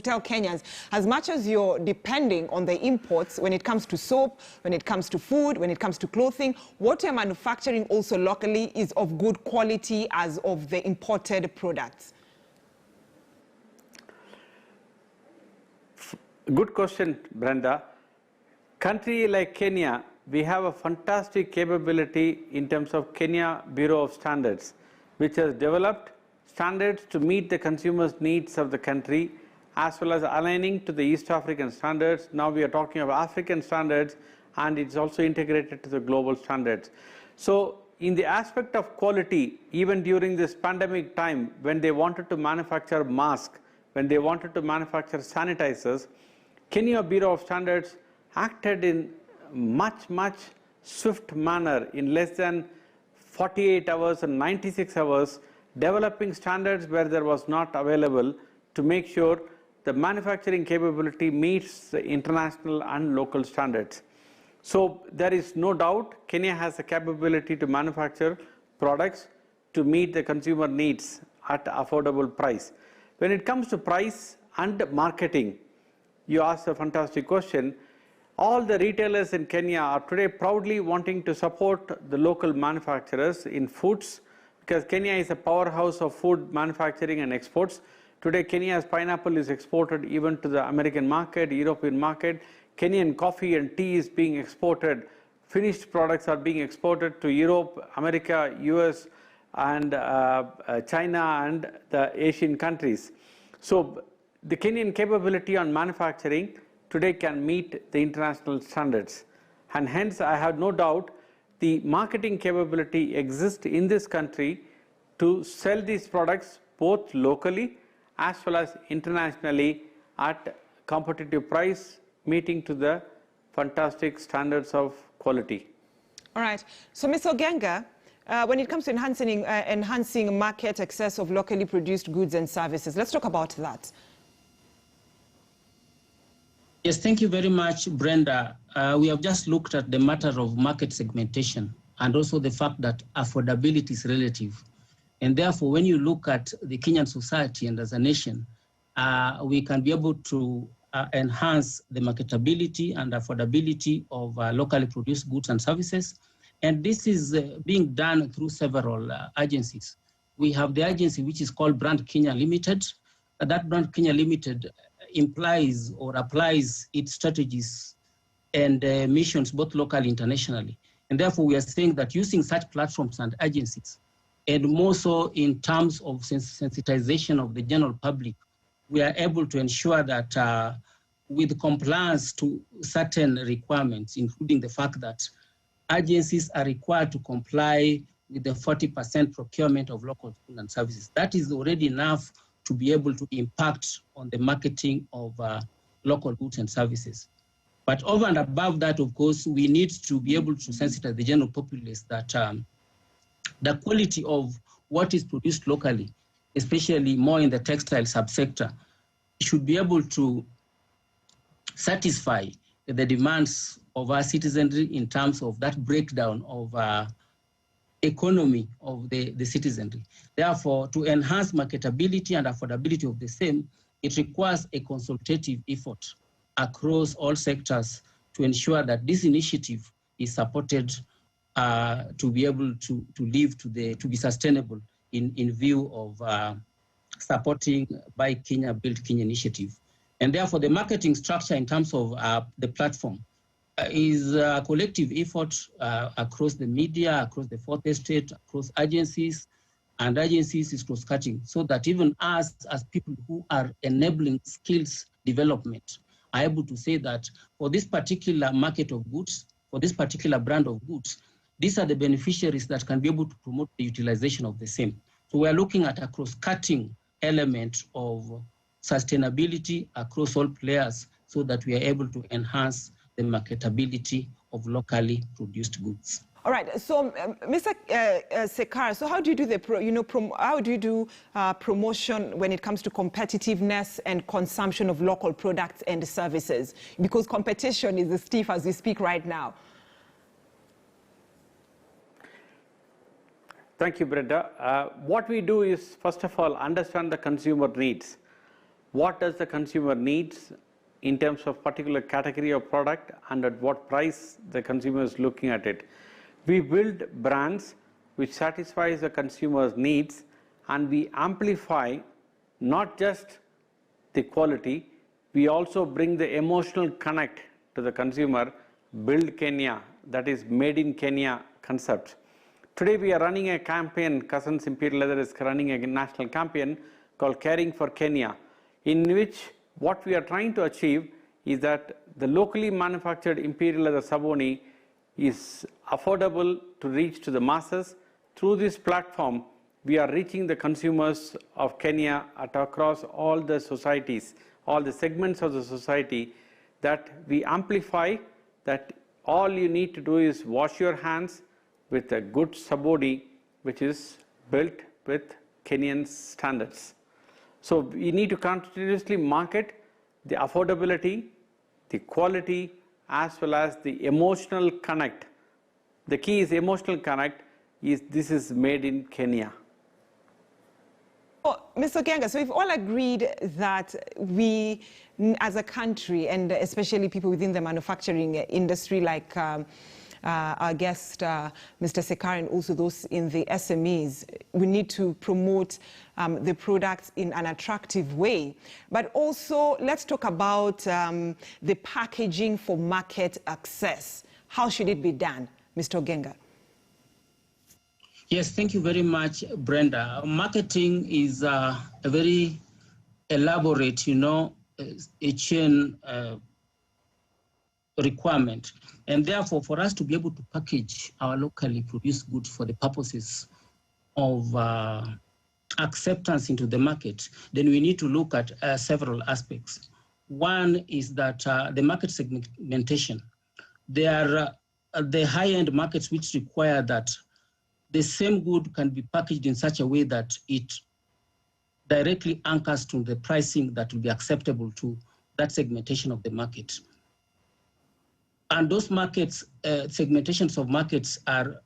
tell Kenyans, as much as you're depending on the imports when it comes to soap, when it comes to food, when it comes to clothing, what you're manufacturing also locally is of good quality as of the imported products. Good question, Brenda. Country like Kenya, we have a fantastic capability in terms of Kenya Bureau of Standards, which has developed standards to meet the consumers' needs of the country, as well as aligning to the East African standards. Now we are talking about African standards, and it's also integrated to the global standards. So in the aspect of quality, even during this pandemic time, when they wanted to manufacture masks, when they wanted to manufacture sanitizers, Kenya Bureau of Standards acted in much swift manner in less than 48 hours and 96 hours, developing standards where there was not available to make sure the manufacturing capability meets the international and local standards. So there is no doubt Kenya has the capability to manufacture products to meet the consumer needs at affordable price. When it comes to price and marketing, you asked a fantastic question. All the retailers in Kenya are today proudly wanting to support the local manufacturers in foods, because Kenya is a powerhouse of food manufacturing and exports. Today, Kenya's pineapple is exported even to the American market, European market. Kenyan coffee and tea is being exported. Finished products are being exported to Europe, America, US, and China and the Asian countries. So the Kenyan capability on manufacturing today can meet the international standards. And hence, I have no doubt the marketing capability exists in this country to sell these products both locally as well as internationally at competitive price, meeting to the fantastic standards of quality. All right. So, Ms. Ogianga, when it comes to enhancing market access of locally produced goods and services. Let's talk about that. Yes, thank you very much, Brenda. We have just looked at the matter of market segmentation and also the fact that affordability is relative. And therefore, when you look at the Kenyan society and as a nation, we can be able to enhance the marketability and affordability of locally produced goods and services. And this is being done through several agencies. We have the agency which is called Brand Kenya Limited. That Brand Kenya Limited implies or applies its strategies and missions both locally and internationally. And therefore, we are saying that using such platforms and agencies, and more so in terms of sensitization of the general public, we are able to ensure that with compliance to certain requirements, including the fact that agencies are required to comply with the 40% procurement of local goods and services. That is already enough to be able to impact on the marketing of local goods and services. But over and above that, of course, we need to be able to sensitize the general populace that the quality of what is produced locally, especially more in the textile subsector, should be able to satisfy the demands of our citizenry in terms of that breakdown of economy of the citizenry. Therefore, to enhance marketability and affordability of the same, it requires a consultative effort across all sectors to ensure that this initiative is supported to be able to be sustainable in view of supporting Buy Kenya, Build Kenya initiative. And therefore, the marketing structure in terms of the platform is a collective effort across the media, across the fourth estate, across agencies, and agencies is cross-cutting, so that even us as people who are enabling skills development are able to say that for this particular market of goods, for this particular brand of goods, these are the beneficiaries that can be able to promote the utilization of the same. So we are looking at a cross-cutting element of sustainability across all players so that we are able to enhance the marketability of locally produced goods. All right. So, Mr. Sekar, so how do you do promotion when it comes to competitiveness and consumption of local products and services? Because competition is stiff as we speak right now. Thank you, Brenda. What we do is, first of all, understand the consumer needs. What does the consumer needs in terms of particular category of product and at what price the consumer is looking at it. We build brands which satisfies the consumer's needs, and we amplify not just the quality, we also bring the emotional connect to the consumer, build Kenya, that is made in Kenya concept. Today we are running a campaign, Cousins Imperial Leather is running a national campaign called Caring for Kenya, in which what we are trying to achieve is that the locally manufactured Imperial Leather Saboni is affordable to reach to the masses. Through this platform, we are reaching the consumers of Kenya across all the societies, all the segments of the society, that we amplify that all you need to do is wash your hands with a good sabodi which is built with Kenyan standards. So we need to continuously market the affordability, the quality, as well as the emotional connect. The key is emotional connect, this is made in Kenya. Oh, Mr. Genga, so we've all agreed that we, as a country, and especially people within the manufacturing industry, like our guest, Mr. Sekar, and also those in the SMEs, we need to promote the products in an attractive way. But also, let's talk about the packaging for market access. How should it be done, Mr. Genga? Yes, thank you very much, Brenda. Marketing is a very elaborate, a chain requirement. And therefore, for us to be able to package our locally produced goods for the purposes of acceptance into the market, then we need to look at several aspects. One is that the market segmentation. There are the high-end markets which require that the same good can be packaged in such a way that it directly anchors to the pricing that will be acceptable to that segmentation of the market. And those markets, segmentations of markets are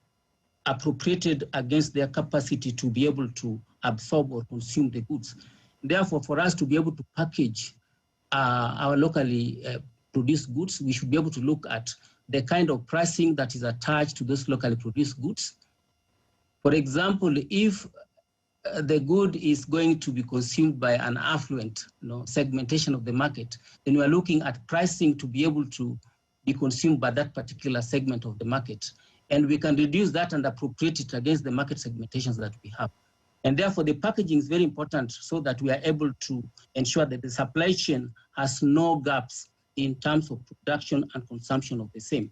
appropriated against their capacity to be able to absorb or consume the goods. Therefore, for us to be able to package our locally produced goods, we should be able to look at the kind of pricing that is attached to those locally produced goods. For example, if the good is going to be consumed by an affluent segmentation of the market, then we are looking at pricing to be able to be consumed by that particular segment of the market. And we can reduce that and appropriate it against the market segmentations that we have. And therefore, the packaging is very important so that we are able to ensure that the supply chain has no gaps in terms of production and consumption of the same.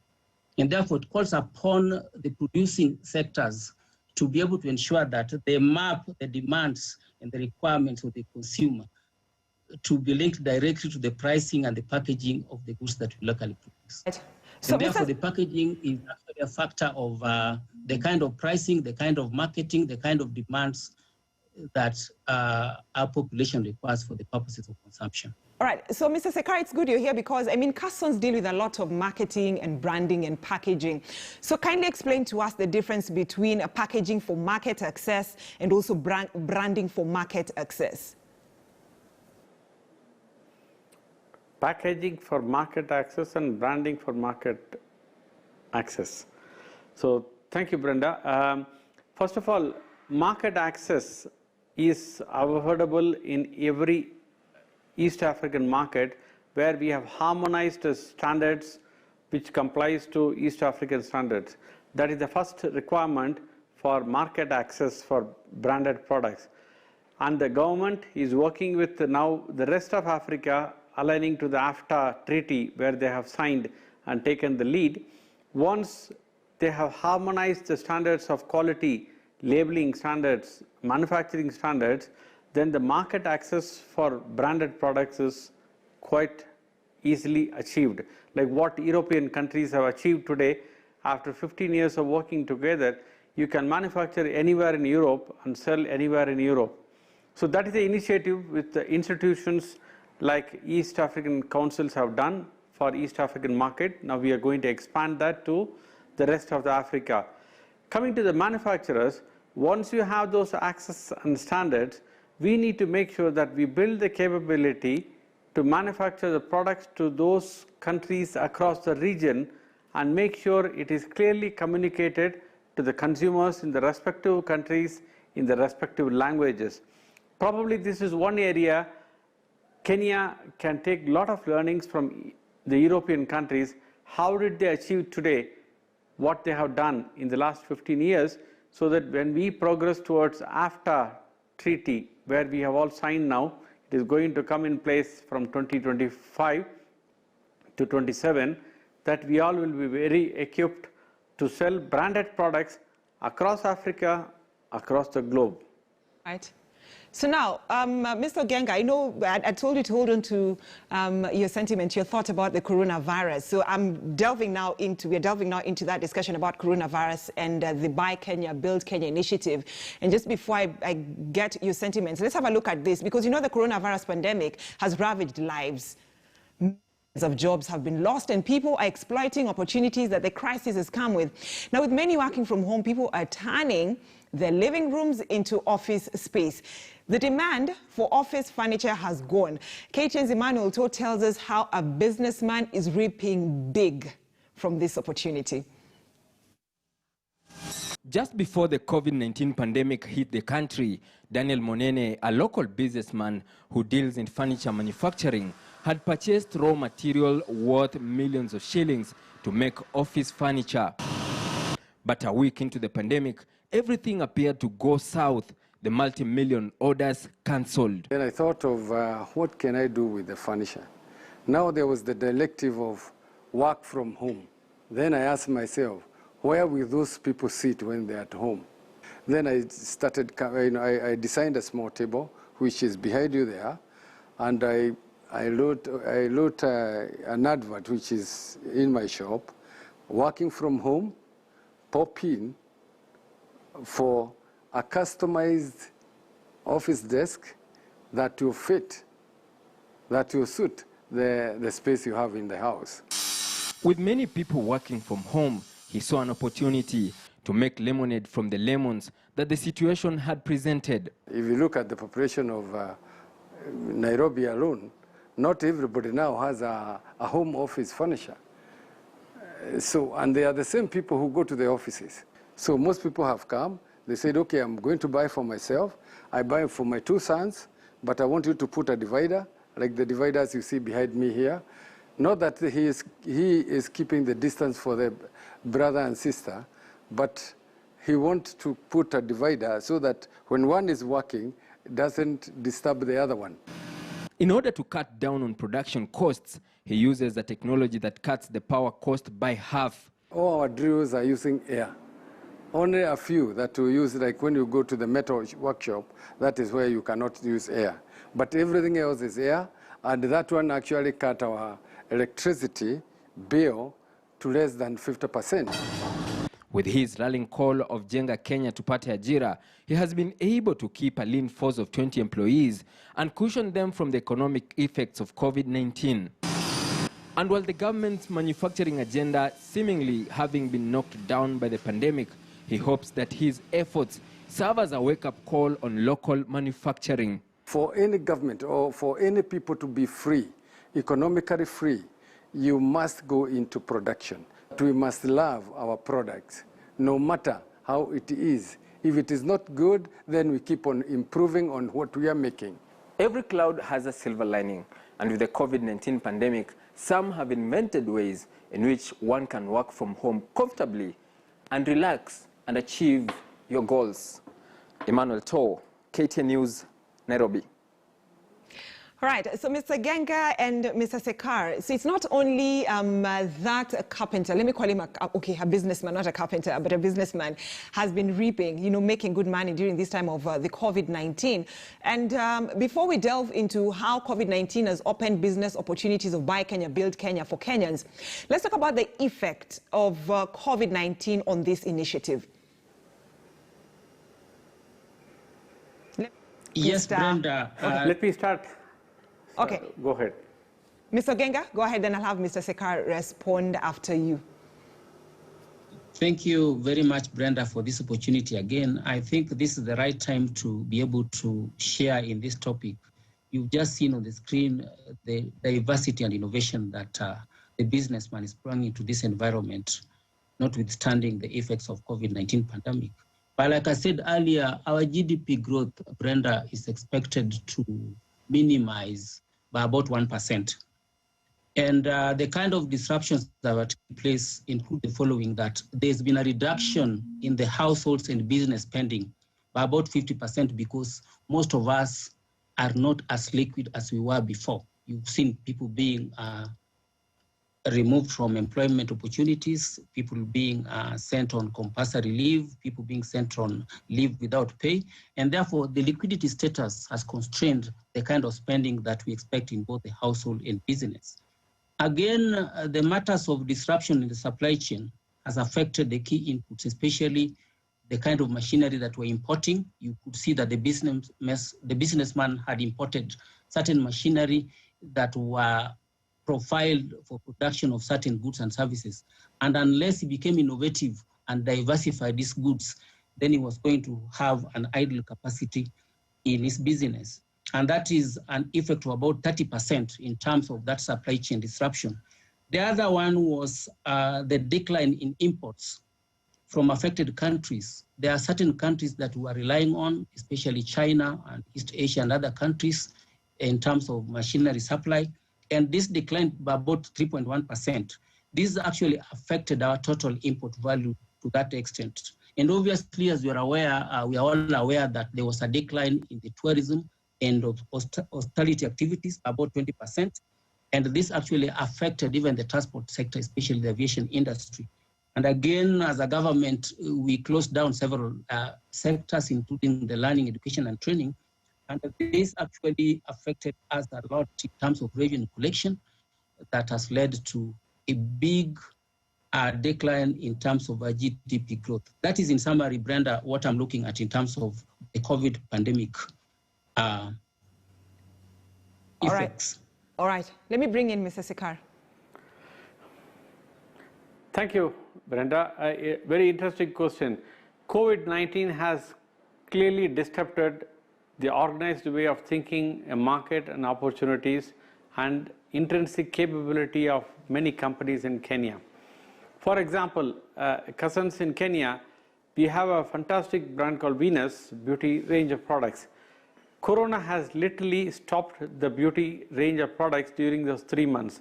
And therefore, it calls upon the producing sectors to be able to ensure that they map the demands and the requirements of the consumer to be linked directly to the pricing and the packaging of the goods that we locally produce. Right. So and therefore, the packaging is actually a factor of the kind of pricing, the kind of marketing, the kind of demands that our population requires for the purposes of consumption. All right, so Mr. Sekara, it's good you're here because, I mean, customs deal with a lot of marketing and branding and packaging. So kindly explain to us the difference between packaging for market access and also branding for market access. Packaging for market access and branding for market access. So thank you, Brenda. First of all, market access is affordable in every East African market where we have harmonized standards which complies to East African standards. That is the first requirement for market access for branded products. And the government is working with now the rest of Africa aligning to the AFTA treaty where they have signed and taken the lead. Once they have harmonized the standards of quality, labeling standards, manufacturing standards, then the market access for branded products is quite easily achieved. Like what European countries have achieved today, after 15 years of working together, you can manufacture anywhere in Europe and sell anywhere in Europe. So that is the initiative with the institutions like East African councils have done for East African market. Now we are going to expand that to the rest of the Africa. Coming to the manufacturers, once you have those access and standards, we need to make sure that we build the capability to manufacture the products to those countries across the region and make sure it is clearly communicated to the consumers in the respective countries in the respective languages. Probably this is one area Kenya can take a lot of learnings from the European countries. How did they achieve today what they have done in the last 15 years so that when we progress towards AFTA treaty where we have all signed now, it is going to come in place from 2025 to 27, that we all will be very equipped to sell branded products across Africa, across the globe. Right. So now, Mr. Genga, I know I told you to hold on to your sentiment, your thought about the coronavirus. So we're delving now into that discussion about coronavirus and the Buy Kenya, Build Kenya initiative. And just before I get your sentiments, let's have a look at this, because you know the coronavirus pandemic has ravaged lives. Millions of jobs have been lost and people are exploiting opportunities that the crisis has come with. Now, with many working from home, people are turning their living rooms into office space. The demand for office furniture has gone. KTN's Emmanuel Toh tells us how a businessman is reaping big from this opportunity. Just before the COVID-19 pandemic hit the country, Daniel Monene, a local businessman who deals in furniture manufacturing, had purchased raw material worth millions of shillings to make office furniture. But a week into the pandemic, everything appeared to go south. The multi-million orders cancelled. Then I thought of what can I do with the furniture? Now there was the directive of work from home. Then I asked myself, where will those people sit when they're at home? Then I started, I designed a small table, which is behind you there, and I wrote an advert, which is in my shop, working from home, pop in, for a customized office desk that will fit, that will suit the space you have in the house. With many people working from home, he saw an opportunity to make lemonade from the lemons that the situation had presented. If you look at the population of Nairobi alone, not everybody now has a home office furniture. And they are the same people who go to the offices. So most people have come, they said, okay, I'm going to buy for myself. I buy for my 2 sons, but I want you to put a divider, like the dividers you see behind me here. Not that he is keeping the distance for the brother and sister, but he wants to put a divider so that when one is working, it doesn't disturb the other one. In order to cut down on production costs, he uses a technology that cuts the power cost by half. All our drills are using air. Only a few that we use, like when you go to the metal workshop, that is where you cannot use air. But everything else is air, and that one actually cut our electricity bill to less than 50%. With his rallying call of Jenga Kenya Tupate Ajira, he has been able to keep a lean force of 20 employees and cushion them from the economic effects of COVID-19. And while the government's manufacturing agenda seemingly having been knocked down by the pandemic, he hopes that his efforts serve as a wake-up call on local manufacturing. For any government or for any people to be free, economically free, you must go into production. We must love our products, no matter how it is. If it is not good, then we keep on improving on what we are making. Every cloud has a silver lining, and with the COVID-19 pandemic, some have invented ways in which one can work from home comfortably and relax and achieve your goals. Emmanuel Toh, KTN News, Nairobi. All right, so Mr. Genga and Mr. Sekar, so it's not only that a carpenter, let me call him a businessman, not a carpenter, but a businessman, has been reaping, making good money during this time of the COVID-19. And before we delve into how COVID-19 has opened business opportunities of Buy Kenya, Build Kenya for Kenyans, let's talk about the effect of COVID-19 on this initiative. Yes, Brenda. Let me start. Okay. Go ahead. Mr. Genga, go ahead, then I'll have Mr. Sekar respond after you. Thank you very much, Brenda, for this opportunity again. I think this is the right time to be able to share in this topic. You've just seen on the screen the diversity and innovation that the businessman is bringing to this environment, notwithstanding the effects of COVID-19 pandemic. But like I said earlier, our GDP growth, Brenda, is expected to minimize by about 1%. And the kind of disruptions that are taking place include the following: that there's been a reduction in the households and business spending by about 50% because most of us are not as liquid as we were before. You've seen people being removed from employment opportunities, people being sent on compulsory leave, people being sent on leave without pay, and therefore the liquidity status has constrained the kind of spending that we expect in both the household and business. Again, the matters of disruption in the supply chain has affected the key inputs, especially the kind of machinery that we're importing. You could see that the businessman had imported certain machinery that were profiled for production of certain goods and services. And unless he became innovative and diversified these goods, then he was going to have an idle capacity in his business. And that is an effect of about 30% in terms of that supply chain disruption. The other one was the decline in imports from affected countries. There are certain countries that we are relying on, especially China and East Asia and other countries, in terms of machinery supply. And this declined by about 3.1%. This actually affected our total import value to that extent. And obviously, as you are aware, we are all aware that there was a decline in the tourism and of hospitality activities, about 20%. And this actually affected even the transport sector, especially the aviation industry. And again, as a government, we closed down several sectors, including the learning, education, and training. And this actually affected us a lot in terms of revenue collection. That has led to a big a decline in terms of GDP growth. That is, in summary, Brenda, what I'm looking at in terms of the COVID pandemic effects. All right. Let me bring in Mr. Sikar. Thank you, Brenda. A very interesting question. COVID-19 has clearly disrupted the organized way of thinking, a market and opportunities and intrinsic capability of many companies in Kenya. For example, Cousins in Kenya, we have a fantastic brand called Venus beauty range of products. Corona has literally stopped the beauty range of products during those 3 months.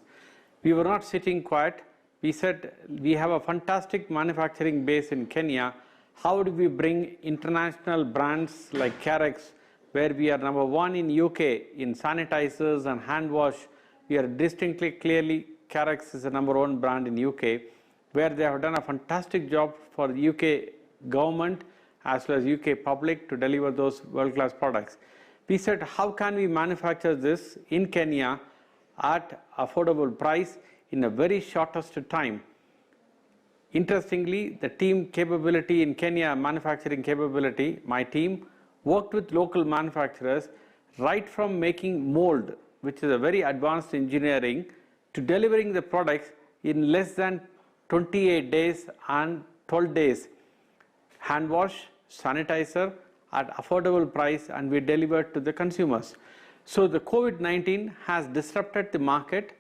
We were not sitting quiet. We said we have a fantastic manufacturing base in Kenya. How do we bring international brands like Carex, where we are #1 in UK in sanitizers and hand wash? We are distinctly, clearly, Carex is the #1 brand in UK, where they have done a fantastic job for the UK government as well as UK public to deliver those world-class products. We said, how can we manufacture this in Kenya at affordable price in a very shortest time? Interestingly, the team capability in Kenya, manufacturing capability, my team, worked with local manufacturers right from making mold, which is a very advanced engineering, to delivering the products in less than 28 days and 12 days. Hand wash, sanitizer at affordable price, and we delivered to the consumers. So the COVID-19 has disrupted the market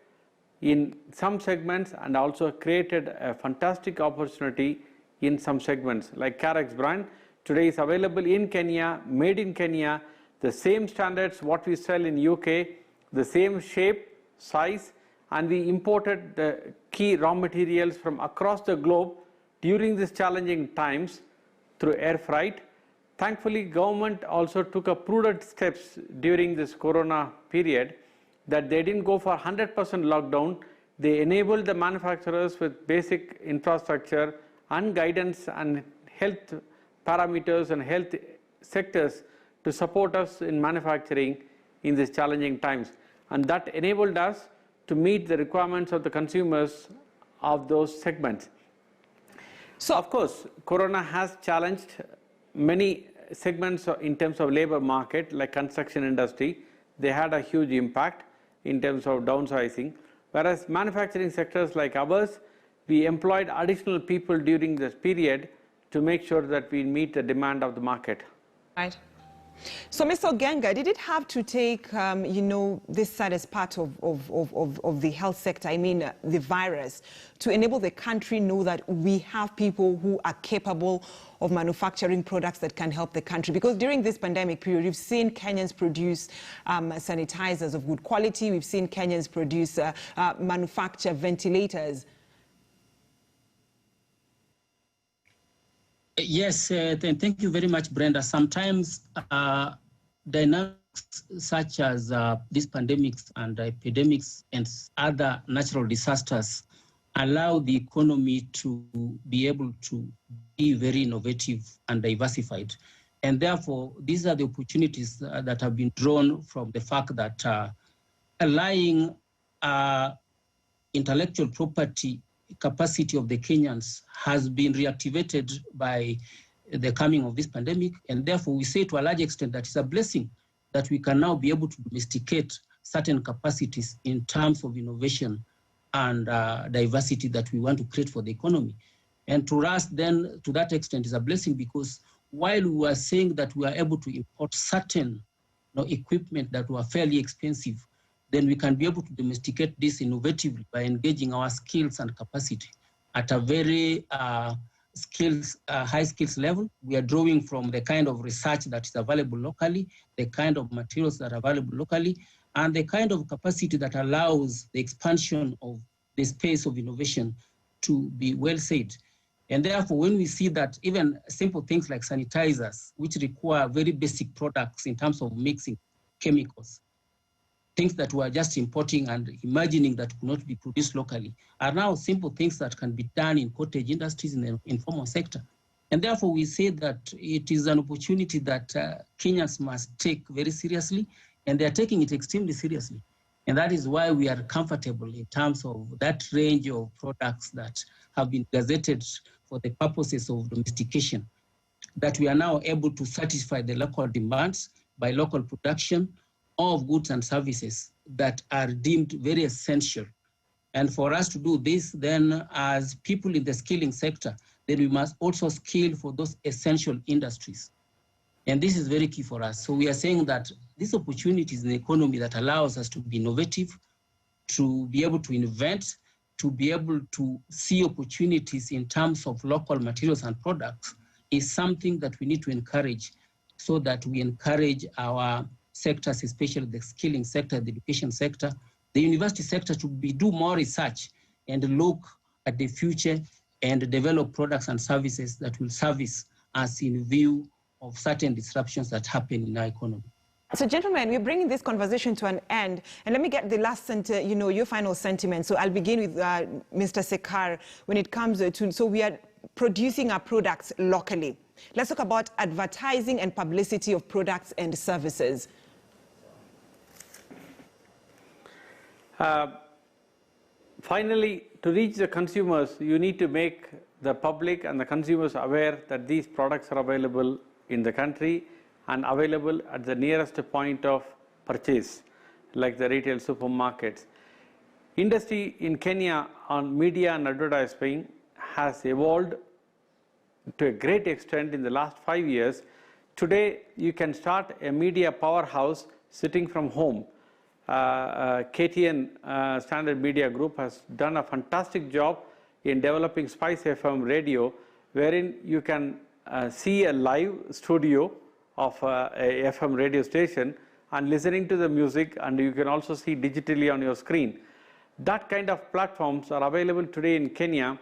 in some segments and also created a fantastic opportunity in some segments. Like Carex brand, today is available in Kenya, made in Kenya, the same standards what we sell in UK, the same shape, size, and we imported the key raw materials from across the globe during these challenging times through air freight. Thankfully, government also took a prudent steps during this corona period, that they didn't go for 100% lockdown. They enabled the manufacturers with basic infrastructure and guidance and health parameters and health sectors to support us in manufacturing in these challenging times. And that enabled us to meet the requirements of the consumers of those segments. So, of course, corona has challenged many segments in terms of labor market, like construction industry. They had a huge impact in terms of downsizing, whereas manufacturing sectors like ours, we employed additional people during this period to make sure that we meet the demand of the market. Right. So, Mr. Ogenga, did it have to take, this side as part of the health sector, I mean, the virus, to enable the country know that we have people who are capable of manufacturing products that can help the country? Because during this pandemic period, we've seen Kenyans produce sanitizers of good quality. We've seen Kenyans produce, manufacture ventilators. Yes, thank you very much, Brenda. Sometimes dynamics such as these pandemics and epidemics and other natural disasters allow the economy to be able to be very innovative and diversified. And therefore, these are the opportunities that have been drawn from the fact that allowing intellectual property capacity of the Kenyans has been reactivated by the coming of this pandemic. And therefore, we say to a large extent that it's a blessing that we can now be able to domesticate certain capacities in terms of innovation and diversity that we want to create for the economy. And to us, then, to that extent, is a blessing, because while we were saying that we are able to import certain equipment that were fairly expensive, then we can be able to domesticate this innovatively by engaging our skills and capacity at a very high skills level. We are drawing from the kind of research that is available locally, the kind of materials that are available locally, and the kind of capacity that allows the expansion of the space of innovation to be well said. And therefore, when we see that even simple things like sanitizers, which require very basic products in terms of mixing chemicals, things that we are just importing and imagining that could not be produced locally, are now simple things that can be done in cottage industries in the informal sector. And therefore, we say that it is an opportunity that Kenyans must take very seriously, and they are taking it extremely seriously. And that is why we are comfortable in terms of that range of products that have been gazetted for the purposes of domestication, that we are now able to satisfy the local demands by local production of goods and services that are deemed very essential. And for us to do this, then as people in the skilling sector, then we must also skill for those essential industries. And this is very key for us. So we are saying that these opportunities in the economy that allows us to be innovative, to be able to invent, to be able to see opportunities in terms of local materials and products is something that we need to encourage, so that we encourage our sectors, especially the skilling sector, the education sector, the university sector, to do more research and look at the future and develop products and services that will service us in view of certain disruptions that happen in our economy. So, gentlemen, we're bringing this conversation to an end, and let me get the last your final sentiment. So, I'll begin with Mr. Sekar. When it comes to, so we are producing our products locally. Let's talk about advertising and publicity of products and services. Finally, to reach the consumers, you need to make the public and the consumers aware that these products are available in the country and available at the nearest point of purchase, like the retail supermarkets. Industry in Kenya on media and advertising has evolved to a great extent in the last 5 years. Today, you can start a media powerhouse sitting from home. KTN Standard Media Group has done a fantastic job in developing Spice FM radio, wherein you can see a live studio of a FM radio station and listening to the music, and you can also see digitally on your screen. That kind of platforms are available today in Kenya.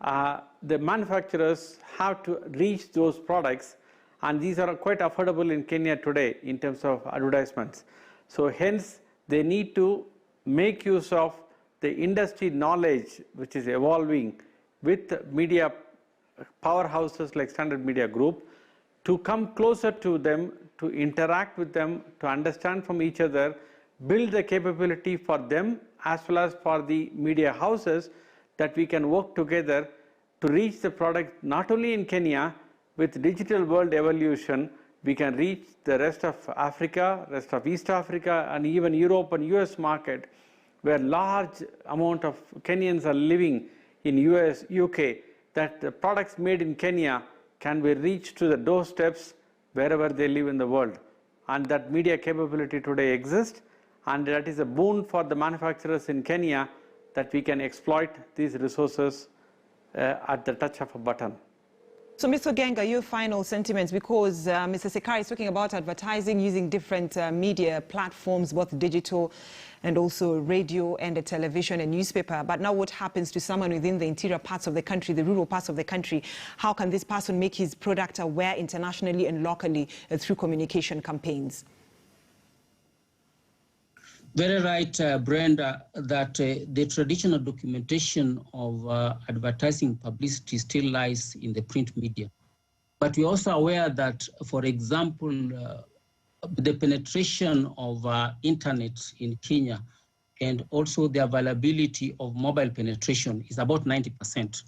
The manufacturers have to reach those products, and these are quite affordable in Kenya today in terms of advertisements. So hence, they need to make use of the industry knowledge which is evolving with media powerhouses like Standard Media Group, to come closer to them, to interact with them, to understand from each other, build the capability for them as well as for the media houses, that we can work together to reach the product not only in Kenya. With digital world evolution, we can reach the rest of Africa, rest of East Africa, and even Europe and US market, where large amount of Kenyans are living in US, UK, that the products made in Kenya can be reached to the doorsteps wherever they live in the world. And that media capability today exists, and that is a boon for the manufacturers in Kenya, that we can exploit these resources at the touch of a button. So, Mr. Genga, your final sentiments, because Mr. Sekar is talking about advertising using different media platforms, both digital and also radio and television and newspaper. But now what happens to someone within the interior parts of the country, the rural parts of the country? How can this person make his product aware internationally and locally through communication campaigns? Very right, Brenda, that the traditional documentation of advertising publicity still lies in the print media. But we're also aware that, for example, the penetration of internet in Kenya and also the availability of mobile penetration is about 90%.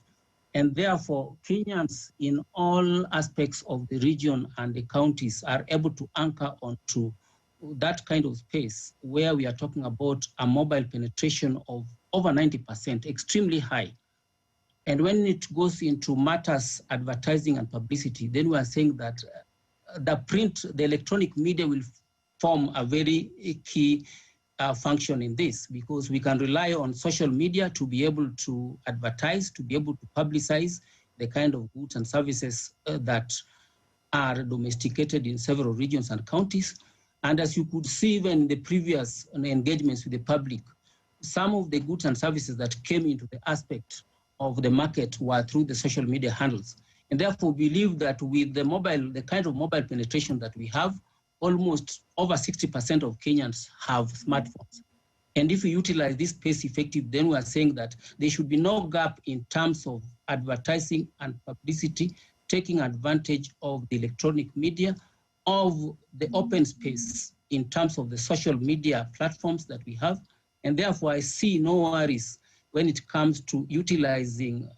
And therefore, Kenyans in all aspects of the region and the counties are able to anchor onto that kind of space where we are talking about a mobile penetration of over 90%, extremely high. And when it goes into matters advertising and publicity, then we are saying that the electronic media will form a very key function in this, because we can rely on social media to be able to advertise, to be able to publicize the kind of goods and services that are domesticated in several regions and counties. And as you could see even in the previous engagements with the public, some of the goods and services that came into the aspect of the market were through the social media handles. And therefore, we believe that with the kind of mobile penetration that we have, almost over 60% of Kenyans have smartphones. And if we utilize this space effective, then we are saying that there should be no gap in terms of advertising and publicity, taking advantage of the electronic media, of the open space in terms of the social media platforms that we have. And therefore, I see no worries when it comes to utilizing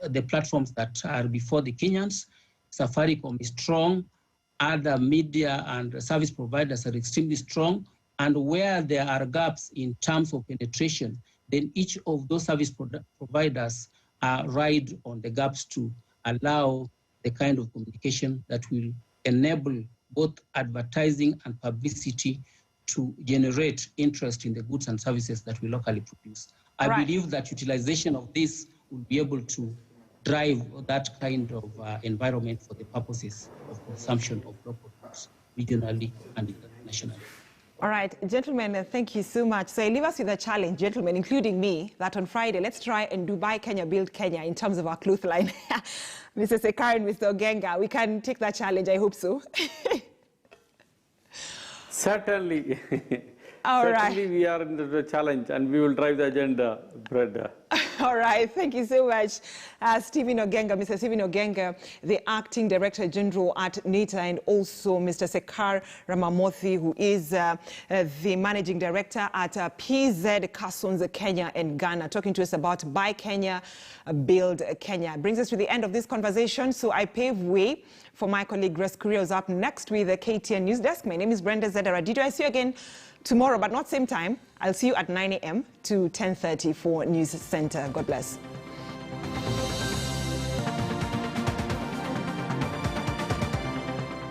the platforms that are before the Kenyans. Safaricom is strong. Other media and service providers are extremely strong. And where there are gaps in terms of penetration, then each of those service providers ride on the gaps to allow the kind of communication that will enable both advertising and publicity to generate interest in the goods and services that we locally produce. I believe that utilization of this will be able to drive that kind of environment for the purposes of consumption of local goods regionally and internationally. All right, gentlemen, thank you so much. So I leave us with a challenge, gentlemen, including me, that on Friday, let's try and do Buy Kenya, Build Kenya in terms of our cloth line. Mr. Sekar and Mr. Ogenga, we can take that challenge, I hope so. Certainly. All right. Certainly we are in the challenge and we will drive the agenda, Brenda. All right, thank you so much, Stephen Ogenga, Mr. Stephen Ogenga, the Acting Director General at NITA, and also Mr. Sekar Ramamothi, who is the Managing Director at PZ Customs Kenya and Ghana, talking to us about Buy Kenya, Build Kenya. Brings us to the end of this conversation, so I pave way for my colleague Grace Kuria, who's up next with the KTN News Desk. My name is Brenda Zedara. I see you again tomorrow, but not same time. I'll see you at 9 a.m. to 10:30 for News Center. God bless.